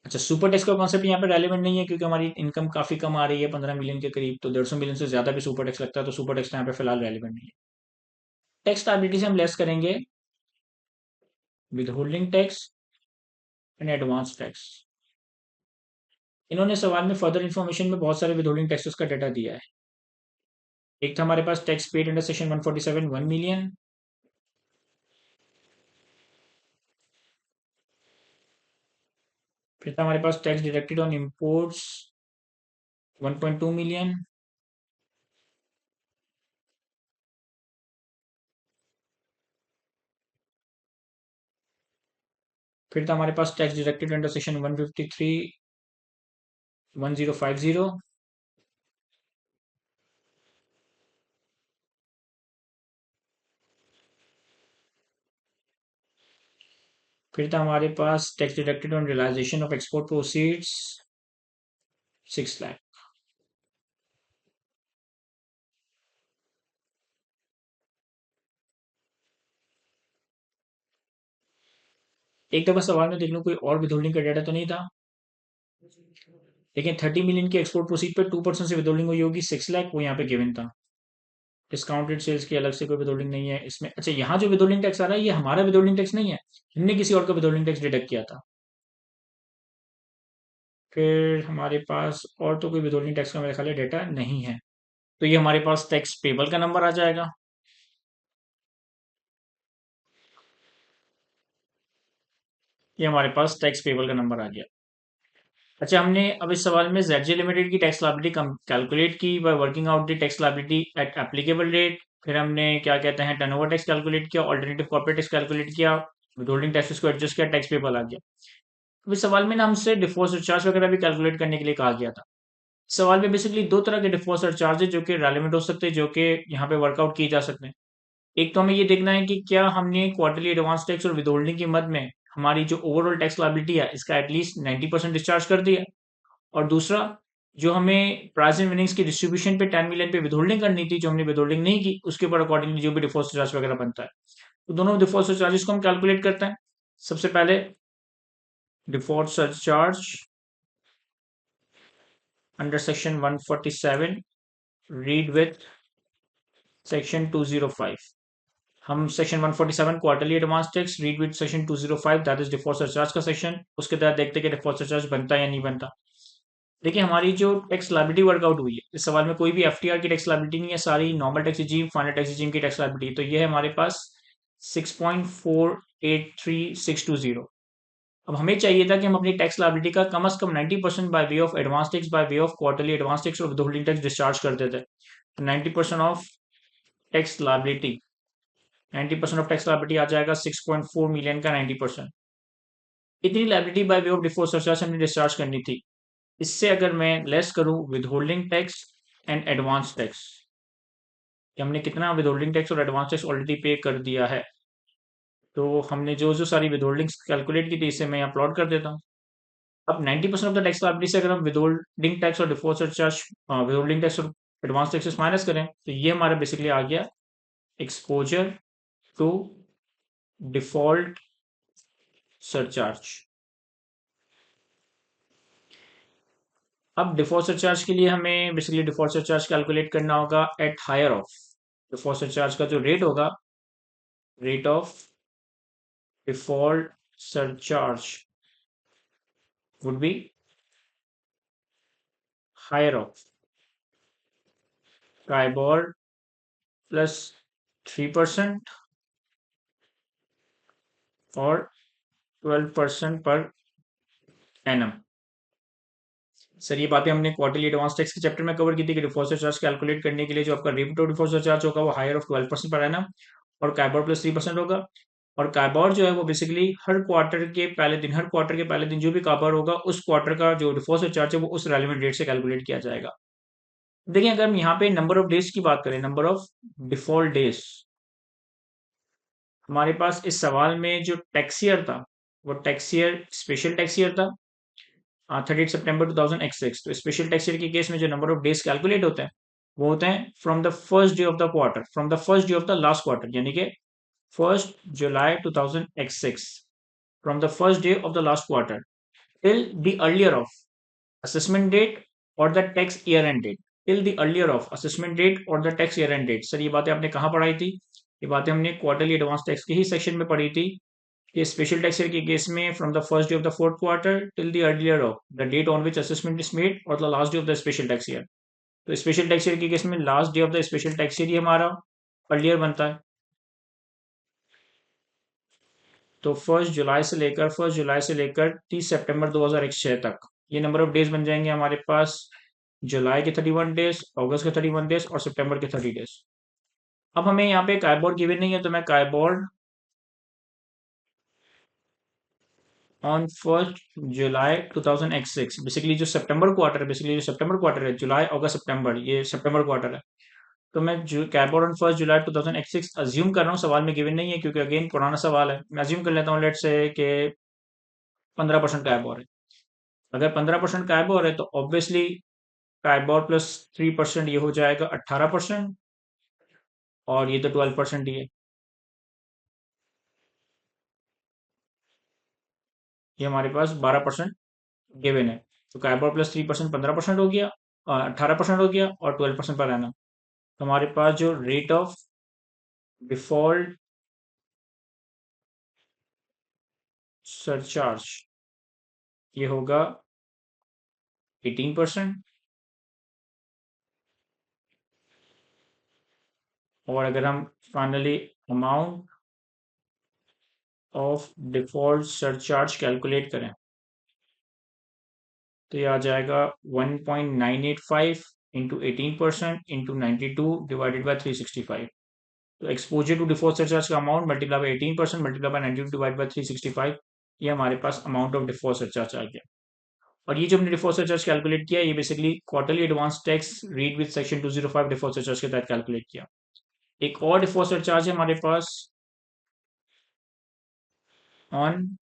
[SPEAKER 1] अच्छा, सुपर टैक्स का कॉन्सेप्ट यहाँ पे रेलिवेंट नहीं है, क्योंकि हमारी इनकम काफी कम आ रही है, 15 मिलियन के करीब, तो 150 मिलियन से ज्यादा भी सुपर टैक्स लगता है, तो सुपर टैक्स यहाँ पे फिलहाल रेलिवेंट नहीं है। टैक्स लायबिलिटी से हम लेस करेंगे withholding tax and advance tax. इन्होंने सवाल में फर्दर इन्फॉर्मेशन में बहुत सारे विद होल्डिंग टैक्सेस का डाटा दिया है। एक था हमारे पास tax paid under section 147 1 million, फिर था हमारे पास tax deducted on imports 1.2 million, फिर था हमारे पास टैक्स डिडक्टेड अंडर सेक्शन 153 1050, फिर था हमारे पास tax deducted on realisation of export proceeds 6 lakh. एक दफा सवाल में देख लो कोई और विदहोल्डिंग का डाटा तो नहीं था, लेकिन 30 मिलियन की एक्सपोर्ट प्रोसीड पर 2% से विदहोल्डिंग हुई होगी 6 लाख, वो यहाँ पे गिवन था। डिस्काउंटेड सेल्स की अलग से कोई विदहोल्डिंग नहीं है इसमें। अच्छा, यहाँ जो विदहोल्डिंग टैक्स आ रहा है ये हमारा विदहोल्डिंग टैक्स नहीं है, हमने किसी और का विदहोल्डिंग टैक्स डिडक्ट किया था। फिर हमारे पास और तो कोई विदहोल्डिंग टैक्स का मेरे ख्याल डेटा नहीं है, तो ये हमारे पास टैक्स पेबल का नंबर आ जाएगा। ये हमारे पास टैक्स पेबल का नंबर आ गया। अच्छा, हमने अब इस सवाल में जेडजे लिमिटेड की टैक्स लायबिलिटी कैलकुलेट की by working out the tax liability at applicable rate. फिर हमने क्या कहते हैं टर्नओवर टैक्स कैलकुलेट किया, ऑल्टरनेटिव कॉर्पोरेट टैक्स कैलकुलेट किया, विदहोल्डिंग टैक्सेस को एडजस्ट किया, टैक्स पेबल आ गया। अब इस सवाल में ना हमसे डिफॉल्ट सरचार्ज वगैरह भी कैलकुलेट करने के लिए कहा गया था। सवाल में बेसिकली दो तरह के डिफॉल्ट सरचार्ज है जो कि रेलिवेंट हो सकते हैं, जो कि यहाँ पे वर्कआउट किए जा सकते हैं। एक तो हमें ये देखना है कि क्या हमने क्वार्टरली एडवांस टैक्स और विदहोल्डिंग की मद में हमारी जो ओवरऑल टैक्स लायबिलिटी है इसका एटलीस्ट 90% डिस्चार्ज कर दिया। और दूसरा, जो हमें प्राइस एंड विनिंग्स की डिस्ट्रीब्यूशन पे 10 मिलियन पे विदहोल्डिंग करनी थी, जो हमने विदहोल्डिंग नहीं की, उसके ऊपर अकॉर्डिंगली जो भी डिफॉल्ट चार्ज वगैरह बनता है, तो दोनों डिफॉल्ट चार्जेस को हम कैलकुलेट करते हैं। सबसे पहले default surcharge under section 147 read with section 205। हम section 147 quarterly advance tax read with section 205 that is default surcharge का सेक्शन, उसके तहत देखते हैं कि डिफॉल्ट सरचार्ज बनता है या नहीं बनता। देखिए, हमारी जो टैक्स लायबिलिटी वर्कआउट हुई है इस सवाल में कोई भी एफटीआर की टैक्स लायबिलिटी नहीं है, सारी normal tax regime final tax regime की टैक्स लायबिलिटी। तो ये है हमारे पास 6.483620। अब हमें चाहिए था कि हम अपनी टैक्स लायबिलिटी का कम से कम 90% by way of advance tax, by way of quarterly advance tax और विदहोल्डिंग टैक्स डिस्चार्ज कर देते। तो 90% of tax liability 90% of tax liability आ जाएगा 6.4 मिलियन का 90%। इतनी liability by way of default surcharge हमने डिस्चार्ज करनी थी। इससे अगर मैं लेस करूं withholding tax and advance tax, कि हमने कितना विद होल्डिंग टैक्स और एडवांस टैक्स ऑलरेडी पे कर दिया है, तो हमने जो जो सारी विद होल्डिंग्स कैलकुलेट की थी इसे मैं यहाँ प्लॉट कर देता हूँ। अब 90% ऑफ द टैक्स लायबिलिटी से अगर हम विद होल्डिंग टैक्स और default surcharge withholding tax और एडवांस टैक्सेस माइनस करें, तो ये हमारा बेसिकली आ गया एक्सपोजर टू डिफॉल्ट सरचार्ज। अब डिफॉल्ट सरचार्ज के लिए हमें बेसिकली डिफॉल्ट सरचार्ज कैलकुलेट करना होगा at higher of. Default surcharge का जो रेट होगा, rate of default surcharge would be higher of ट्राइबॉल प्लस 3% और 12% पर एनम। सर ये बातें हमने क्वार्टरली एडवांस टैक्स के चैप्टर में कवर की थी कि डिफॉल्ट चार्ज कैलकुलेट करने के लिए जो आपका रेट ऑफ डिफॉल्ट चार्ज होगा वो हायर ऑफ 12% पर एनम और काइबोर प्लस 3% होगा। और काइबोर जो है वो बेसिकली हर क्वार्टर के पहले दिन जो भी काइबोर होगा उस क्वार्टर का जो डिफॉल्ट चार्ज है वो उस रेलिवेंट डेट से कैलकुलेट किया जाएगा। देखिए अगर हम यहाँ पे नंबर ऑफ डेज की बात करें, नंबर ऑफ डिफॉल्ट डेज, हमारे पास इस सवाल में जो टैक्स ईयर था वो tax year special tax year था, 30 सितंबर 2006। तो स्पेशल टैक्स ईयर के केस में जो नंबर ऑफ डेज कैलकुलेट होते हैं वो होते हैं from the first day of the quarter, from the first day of the last quarter, यानी कि 1 जुलाई 2006, from the first day of the last quarter till the earlier of assessment date और the tax year end date, till the earlier of assessment date और the tax year end date. Sir ये बातें आपने कहाँ पढ़ाई थी? ये बातें हमने क्वार्टरली एडवांस टैक्स के ही सेक्शन में पढ़ी थी कि स्पेशल टैक्स ईयर के केस में from the first day of the fourth quarter till the earlier of the date on which assessment is made और the last day of the special tax year. तो special tax year के case में last day of the special tax year ही हमारा earlier बनता है। तो 1 जुलाई से लेकर 30 सितंबर 2006 तक ये नंबर ऑफ डेज बन जाएंगे हमारे पास, जुलाई के 31 डेज, अगस्त के 31 डेज और सितंबर के 30 डेज। अब हमें यहाँ पे काइबोर्ड गिवन नहीं है तो मैं काइबोर्ड ऑन 1 जुलाई 2006, बेसिकली जो सितंबर क्वार्टर है, जुलाई अगस्त सितंबर, ये सितंबर क्वार्टर है। तो मैं जो कैबोर्ड ऑन 1 जुलाई 2006 अज्यूम कर रहा हूँ, सवाल में गिवन नहीं है क्योंकि अगेन पुराना सवाल है। मैं अज्यूम कर लेता हूँ लेट से कि 15% कैबोर है। अगर 15% कैबोर है तो ऑब्वियसली कैबोर प्लस 3% ये हो जाएगा 18% और ये तो 12% ही है, ये हमारे पास 12% गिवन है। तो कैबोर प्लस 3% 15% हो गया, 18% हो गया और 12% पर रहना। तो हमारे पास जो रेट ऑफ डिफॉल्ट सरचार्ज ये होगा 18%। और अगर हम finally amount of default surcharge calculate करें तो ये आ जाएगा 1.985 इंटू 18% इंटू 92 डिवाइडेड बाई 365। तो एक्सपोजर टू डिफॉल्ट सरचार्ज का amount multiply by 18% multiply by 92 divide by 365, ये हमारे पास अमाउंट ऑफ डिफॉल्ट सरचार्ज आ गया। और ये जो हमने डिफॉल्ट सरचार्ज कैलकुलेट किया ये basically quarterly advance tax read with section 205 default surcharge के तहत कैलकुलेट किया। एक और डिफॉल्ट सरचार्ज है हमारे pass on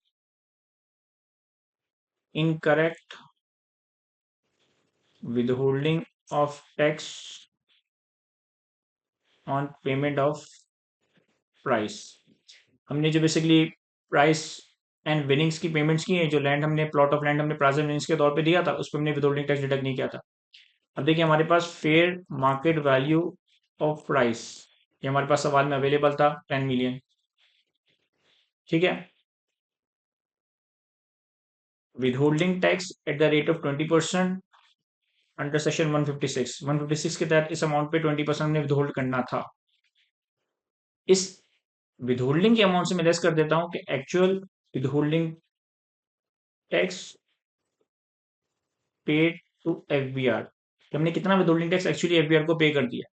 [SPEAKER 1] incorrect withholding of tax on payment of price. हमने जो बेसिकली प्राइस एंड विनिंग्स की पेमेंट्स की है, जो लैंड हमने प्लॉट ऑफ लैंड हमने प्राइस एंड विनिंग्स के तौर पे दिया था उस पर हमने विदहोल्डिंग टैक्स डिडक्ट नहीं किया था। अब देखिए हमारे पास fair market value of price, ये हमारे पास सवाल में अवेलेबल था 10 मिलियन, ठीक है। Withholding tax at the rate of 20% under section 156 के तहत इस अमाउंट पे 20% हमने विदहोल्ड करना था। इस विदहोल्डिंग के अमाउंट से मैं लेस कर देता हूं कि actual withholding tax paid to FBR, हमने कितना विदहोल्डिंग टैक्स एक्चुअली एफबीआर को पे कर दिया।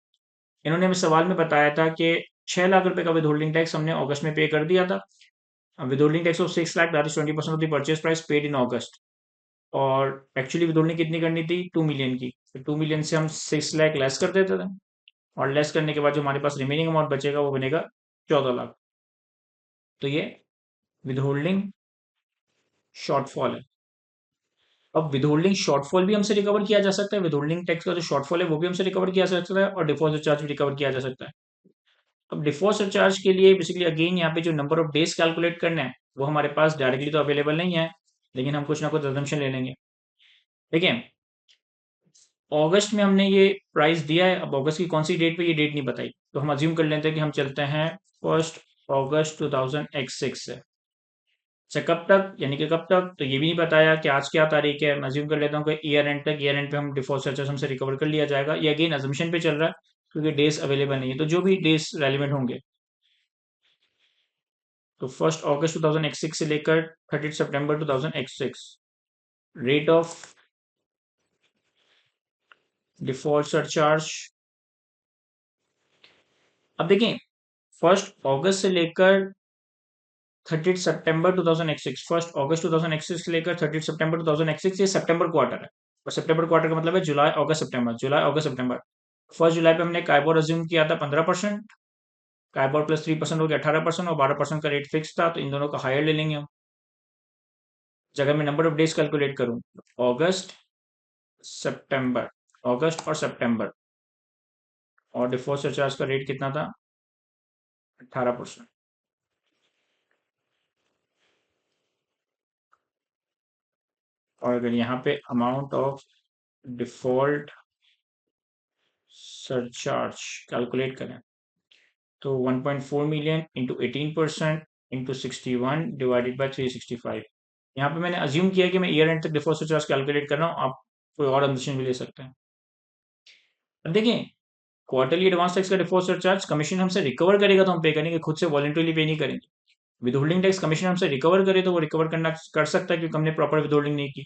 [SPEAKER 1] इन्होंने हमें सवाल में बताया था कि 6 लाख रुपए का विदहोल्डिंग टैक्स हमने अगस्त में पे कर दिया था। Withholding tax of 6 lakh that is 20% of the purchase price paid in August. और एक्चुअली विदहोल्डिंग कितनी करनी थी? 2 मिलियन की। तो 2 मिलियन से हम 6 लाख लेस कर देते थे और लेस करने के बाद जो हमारे पास रिमेनिंग अमाउंट बचेगा वो बनेगा 14 लाख। तो ये विदहोल्डिंग शॉर्टफॉल है। अब विदहोल्डिंग शॉर्टफॉल भी हमसे रिकवर किया जा सकता है, विदहोल्डिंग टैक्स का जो शॉर्टफॉल है वो भी हमसे रिकवर किया जा सकता है और डिफॉल्ट चार्ज भी रिकवर किया जा सकता है। अब डिफॉल्ट चार्ज के लिए बेसिकली अगेन यहाँ पे जो नंबर ऑफ डेज कैलकुलेट करना है वो हमारे पास डायरेक्टली तो अवेलेबल नहीं है, लेकिन हम कुछ ना कुछ अजम्पशन ले लेंगे। देखिए, अगस्त में हमने ये प्राइस दिया है, अब अगस्त की कौन सी डेट पे ये डेट नहीं बताई, तो हम अज्यूम कर लेते हैं कि हम चलते हैं 1 अगस्त 2006 से। अच्छा, कब तक, यानी कि कब तक, तो ये भी नहीं बताया कि आज क्या तारीख है। मैं अज्यूम कर लेता हूँ कि ईयर एंड तक, ईयर एंड पे हम डिफॉल्ट सर्चेस हमसे रिकवर कर लिया जाएगा। ये अगेन अजम्पशन पे चल रहा है, क्योंकि डेज अवेलेबल नहीं है, तो जो भी डेज रेलिवेंट होंगे, तो 1 अगस्त 2006 से लेकर 30 सितंबर 2006, रेट ऑफ डिफॉल्ट सरचार्ज। अब देखें, 1 अगस्त से लेकर 30 सितंबर 2006, 1 अगस्त 2006 से लेकर 30 सितंबर 2006, ये सितंबर क्वार्टर है। और सितंबर क्वार्टर का मतलब है जुलाई अगस्त सितंबर, जुलाई अगस्त सितंबर। 1 जुलाई पे हमने काइबोर अज्यूम किया था 15%, काइबोर प्लस 3% हो गया 18%, और 12% का रेट फिक्स था, तो इन दोनों का हायर ले लेंगे हम। जगह मैं नंबर ऑफ डेज कैलकुलेट करूं, अगस्त सितंबर, अगस्त और सितंबर, और डिफॉल्ट सरचार्ज का रेट कितना था, 18%। और अगर यहाँ पे amount of default surcharge calculate करें, तो 1.4 million into 18% into 61 divided by 365। यहाँ पे मैंने अज्यूम किया कि मैं ईयर एंड तक डिफॉल्ट सरचार्ज कैलकुलेट कर रहा हूँ, आप कोई और एडमिशन भी ले सकते हैं। अब देखें, क्वार्टरली एडवांस टैक्स का डिफॉल्ट सरचार्ज कमीशन हमसे रिकवर करेगा तो हम पे करेंगे, खुद से वॉलंटरली पे नहीं करेंगे। विद होल्डिंग टैक्स कमीशन हमसे रिकवर करे तो वो रिकवर करना कर सकता है, क्योंकि हमने प्रॉपर विद होल्डिंग नहीं की।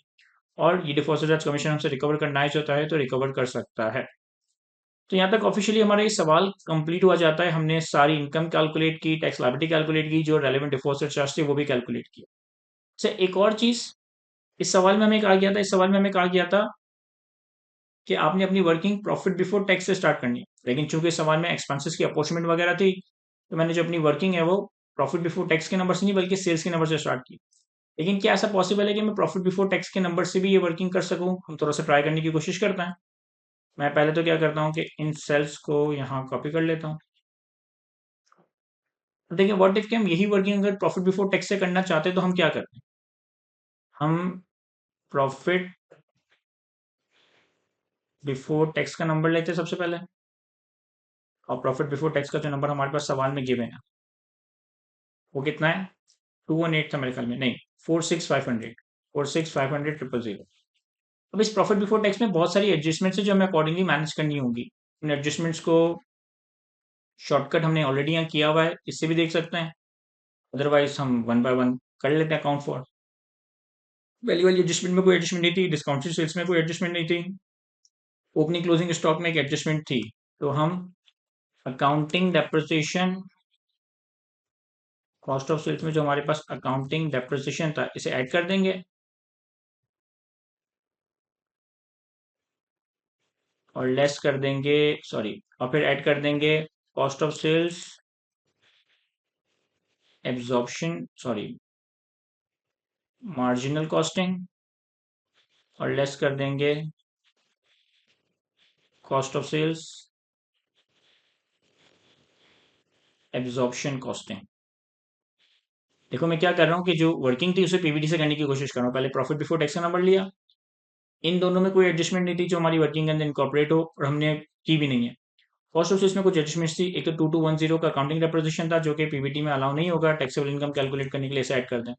[SPEAKER 1] और ये डिफॉल्ट चार्ज कमीशन हमसे रिकवर करना ही चाहता है तो रिकवर कर सकता है। तो यहाँ तक ऑफिशियली हमारा ये सवाल कंप्लीट हुआ जाता है। हमने सारी इनकम कैलकुलेट की, टैक्स लायबिलिटी कैलकुलेट की, जो रेलेवेंट डिफॉल्ट चार्ज थे वो भी कैलकुलेट किया। अच्छा, एक और चीज, इस सवाल में हमें कहा गया था, इस सवाल में हमें कहा गया था कि आपने अपनी वर्किंग प्रॉफिट बिफोर टैक्स से स्टार्ट करनी है, लेकिन चूंकि इस सवाल में एक्सपेंसेस की अपॉर्चुमेंट वगैरह थी, तो मैंने जो अपनी वर्किंग है वो प्रॉफिट बिफोर टैक्स के नंबर से नहीं बल्कि सेल्स के नंबर से स्टार्ट की। लेकिन क्या ऐसा पॉसिबल है कि मैं प्रॉफिट बिफोर टैक्स के नंबर से भी ये वर्किंग कर सकूं? हम थोड़ा सा ट्राई करने की कोशिश करते हैं। मैं पहले तो क्या करता हूँ कि इन सेल्स को यहाँ कॉपी कर लेता हूँ। तो देखिए, व्हाट इफ कि हम यही वर्किंग अगर प्रॉफिट बिफोर टैक्स से करना चाहते हैं, तो हम क्या करते हैं, हम प्रॉफिट बिफोर टैक्स का नंबर लेते हैं सबसे पहले, और प्रॉफिट बिफोर टैक्स का जो नंबर हमारे पास सवाल में गिवन है वो कितना है, 218 था मेरे ख्याल में, नहीं, 46500, 46500,000। अब इस प्रॉफिट बिफोर टैक्स में बहुत सारी एडजस्टमेंट्स है जो हमें अकॉर्डिंगली मैनेज करनी होगी। उन एडजस्टमेंट्स को शॉर्टकट हमने ऑलरेडी यहाँ किया हुआ है, इससे भी देख सकते हैं, अदरवाइज हम वन बाय वन कर लेते हैं अकाउंट फॉर। वैल्यू वाली एडजस्टमेंट में कोई एडजस्टमेंट नहीं थी, डिस्काउंटेड सेल्स में कोई एडजस्टमेंट नहीं थी, ओपनिंग क्लोजिंग स्टॉक में एक एडजस्टमेंट थी। तो हम accounting depreciation, cost of sales में जो हमारे पास अकाउंटिंग डेप्रिसिएशन था, इसे ऐड कर देंगे, और लेस कर देंगे, सॉरी, और फिर ऐड कर देंगे cost of sales absorption, sorry, marginal costing, और लेस कर देंगे cost of sales absorption costing. देखो, मैं क्या कर रहा हूँ कि जो वर्किंग थी उसे पीबीटी से करने की कोशिश कर रहा हूँ। पहले प्रॉफिट बिफोर टैक्स का नंबर लिया, इन दोनों में कोई एडजस्टमेंट नहीं थी जो हमारी वर्किंग के अंदर इनकॉर्पोरेट हो, और हमने की भी नहीं है। कॉस्ट ऑफ सेल्स में कुछ एडजस्टमेंट्स थी, एक तो 2210 का अकाउंटिंग डेप्रिसिएशन था जो कि पीबीटी में अलाउ नहीं होगा, टैक्सेबल इनकम कैलकुलेट करने के लिए इसे ऐड कर दें।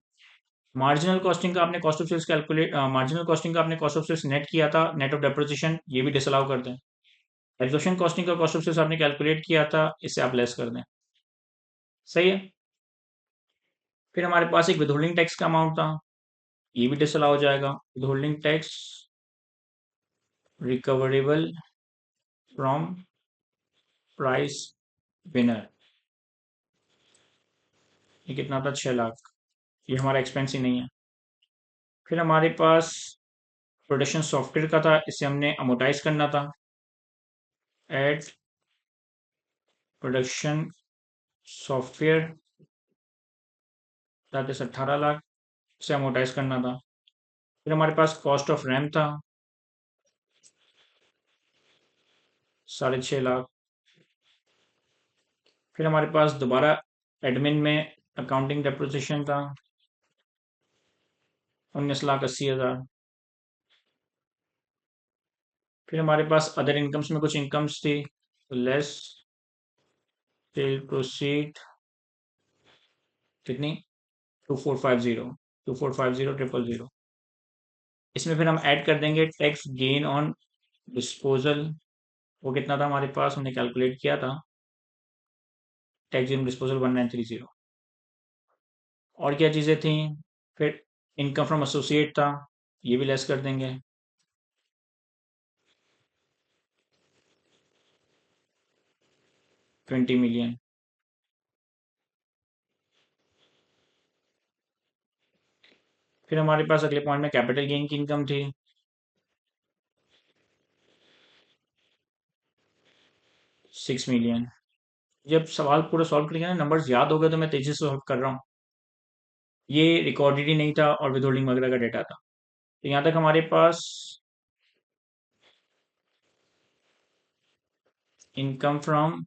[SPEAKER 1] मार्जिनल कॉस्टिंग का आपने cost of sales calculate, marginal costing का आपने कॉस्ट ऑफ सेल्स नेट किया था, नेट ऑफ डेप्रिसिएशन, ये भी डिसअलाउ कर दें। एब्जॉर्प्शन कॉस्टिंग का कॉस्ट ऑफ सेल्स आपने कैलकुलेट किया था, इसे आप लेस कर दें। सही है। फिर हमारे पास एक विदहोल्डिंग टैक्स का अमाउंट था, ये भी डिसअलाउ हो जाएगा। Withholding tax recoverable from price winner, ये कितना था, 6 लाख। ये हमारा एक्सपेंस ही नहीं है। फिर हमारे पास प्रोडक्शन सॉफ्टवेयर का था, इसे हमने अमोटाइज करना था, ad production software, that is 18 lakh, इसे अमोटाइज करना था। फिर हमारे पास कॉस्ट ऑफ रैम था, 6.5 लाख। फिर हमारे पास दोबारा एडमिन में अकाउंटिंग डेप्रिसिएशन था, 19,80,000। फिर हमारे पास अदर इनकम्स में कुछ इनकम्स थी, लेस सेल प्रोसीड कितनी, 2450 इसमें फिर हम ऐड कर देंगे टैक्स गेन ऑन डिस्पोजल। वो कितना था हमारे पास, हमने कैलकुलेट किया था, टैक्स गेन डिस्पोजल 1930। और क्या चीज़ें थी, फिर इनकम फ्रॉम एसोसिएट था, ये भी लेस कर देंगे। $20 million। फिर हमारे पास अगले पॉइंट में कैपिटल गेन की इनकम थी, 6 million। जब सवाल पूरा सॉल्व करेंगे ना, नंबर्स याद हो गए तो मैं तेजी से सॉल्व कर रहा हूँ। ये रिकॉर्डेड ही नहीं था और विदहोल्डिंग वगैरह का डेटा था। तो यहाँ तक हमारे पास इनकम फ्रॉम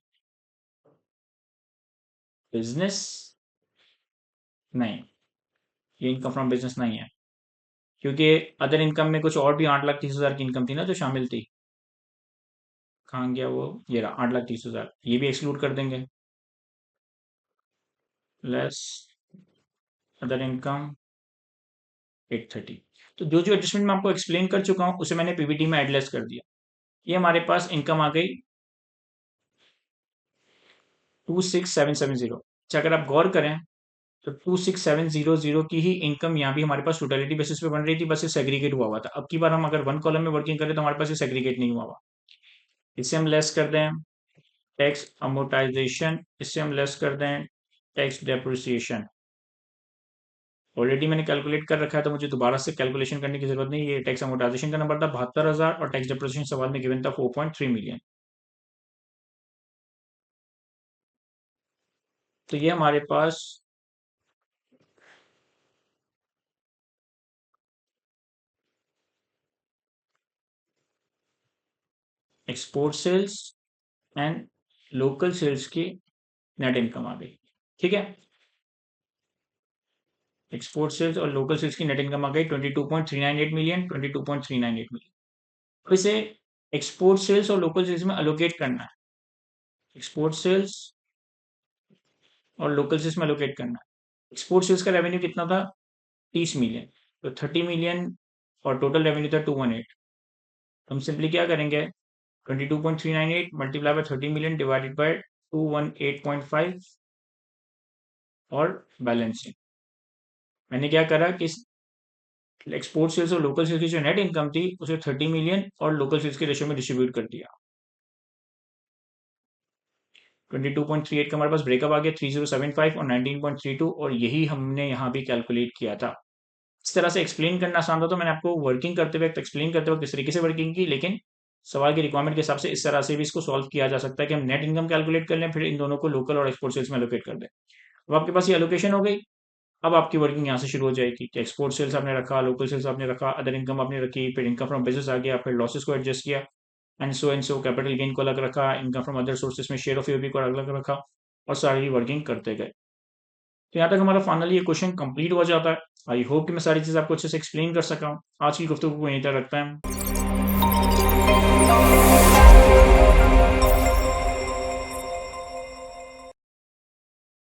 [SPEAKER 1] बिजनेस नहीं, ये इनकम फ्रॉम बिजनेस नहीं है, क्योंकि अदर इनकम में कुछ और भी 8,30,000 की इनकम थी ना जो शामिल थी। कहाँ गया वो, ये रहा 8,30,000, ये भी एक्सक्लूड कर देंगे। Less other income 830। तो जो जो एडजस्टमेंट मैं आपको एक्सप्लेन कर चुका हूँ उसे मैंने पीवीटी में एडलेस कर दिया। ये हमारे पास इनकम आ गई 26,770। अच्छा, अगर आप गौर करें तो 26,700 की ही इनकम यहाँ भी हमारे पास टोटलिटी बेसिस पे बन रही थी, बस ये सेग्रीगेट हुआ था। अब की बार हम अगर वन कॉलम में वर्किंग करें तो हमारे पास ये सेग्रीगेट नहीं हुआ। इससे हम लेस कर दें टैक्स अमोर्टाइजेशन, इससे हम लेस कर दें टैक्स डेप्रिसिएशन। ऑलरेडी मैंने कैलकुलेट कर रखा है तो मुझे दोबारा से कैलकुलेशन करने की जरूरत नहीं। ये टैक्स अमोर्टाइजेशन का नंबर था 72,000 और टैक्स डेप्रिसिएशन सवाल में गिवन था 4.3 मिलियन। तो ये हमारे पास export sales and local sales की नेट इनकम आ गई। ठीक है, एक्सपोर्ट सेल्स और लोकल सेल्स की नेट इनकम आ गई 22.398 मिलियन, 22.398 मिलियन। तो इसे एक्सपोर्ट सेल्स और लोकल सेल्स में अलोकेट करना है, एक्सपोर्ट सेल्स और लोकल सेल्स में अलोकेट करना है। एक्सपोर्ट सेल्स का रेवेन्यू कितना था, 30 मिलियन, तो 30 मिलियन और टोटल रेवेन्यू था 218। तो हम सिंपली क्या करेंगे, 22.398 multiply by 30 million divided by 218.5 और बैलेंसिंग। मैंने क्या करा कि एक्सपोर्ट सेल्स और लोकल सेल्स की जो नेट इनकम थी उसे 30 मिलियन और लोकल सेल्स के रेशियो में डिस्ट्रीब्यूट कर दिया। 22.38 का हमारे पास ब्रेकअप आ गया, 3075 और 19.32, और यही हमने यहाँ भी कैलकुलेट किया था। इस तरह से एक्सप्लेन करना आसान था, तो मैंने आपको वर्किंग करते वक्त एक्सप्लेन करते वक्त किस तरीके से वर्किंग की, लेकिन सवाल की रिक्वायरमेंट के हिसाब से इस तरह से भी इसको सॉल्व किया जा सकता है कि हम नेट इनकम कैलकुलेट कर लें, फिर इन दोनों को लोकल और एक्सपोर्ट सेल्स में एलोकेट कर दें। अब आपके पास ये एलोकेशन हो गई। अब आपकी वर्किंग यहाँ से शुरू हो जाएगी कि एक्सपोर्ट सेल्स आपने रखा, लोकल सेल्स आपने रखा, अदर इनकम आपने रखी, फिर इनकम फ्रॉम बिजनेस आ गया, फिर लॉसेस को एडजस्ट किया, एंड सो कैपिटल गेन को अलग रखा, इनकम फ्रॉम अदर सोर्सेस में शेयर ऑफ ईओबी को अलग रखा, और सारी वर्किंग करते गए। तो यहाँ तक हमारा फाइनली ये क्वेश्चन कंप्लीट हो जाता है। आई होप कि मैं सारी चीज़ आपको अच्छे से एक्सप्लेन कर सका हूँ। आज की गुफ्तगू को यहीं तक रखते हैं।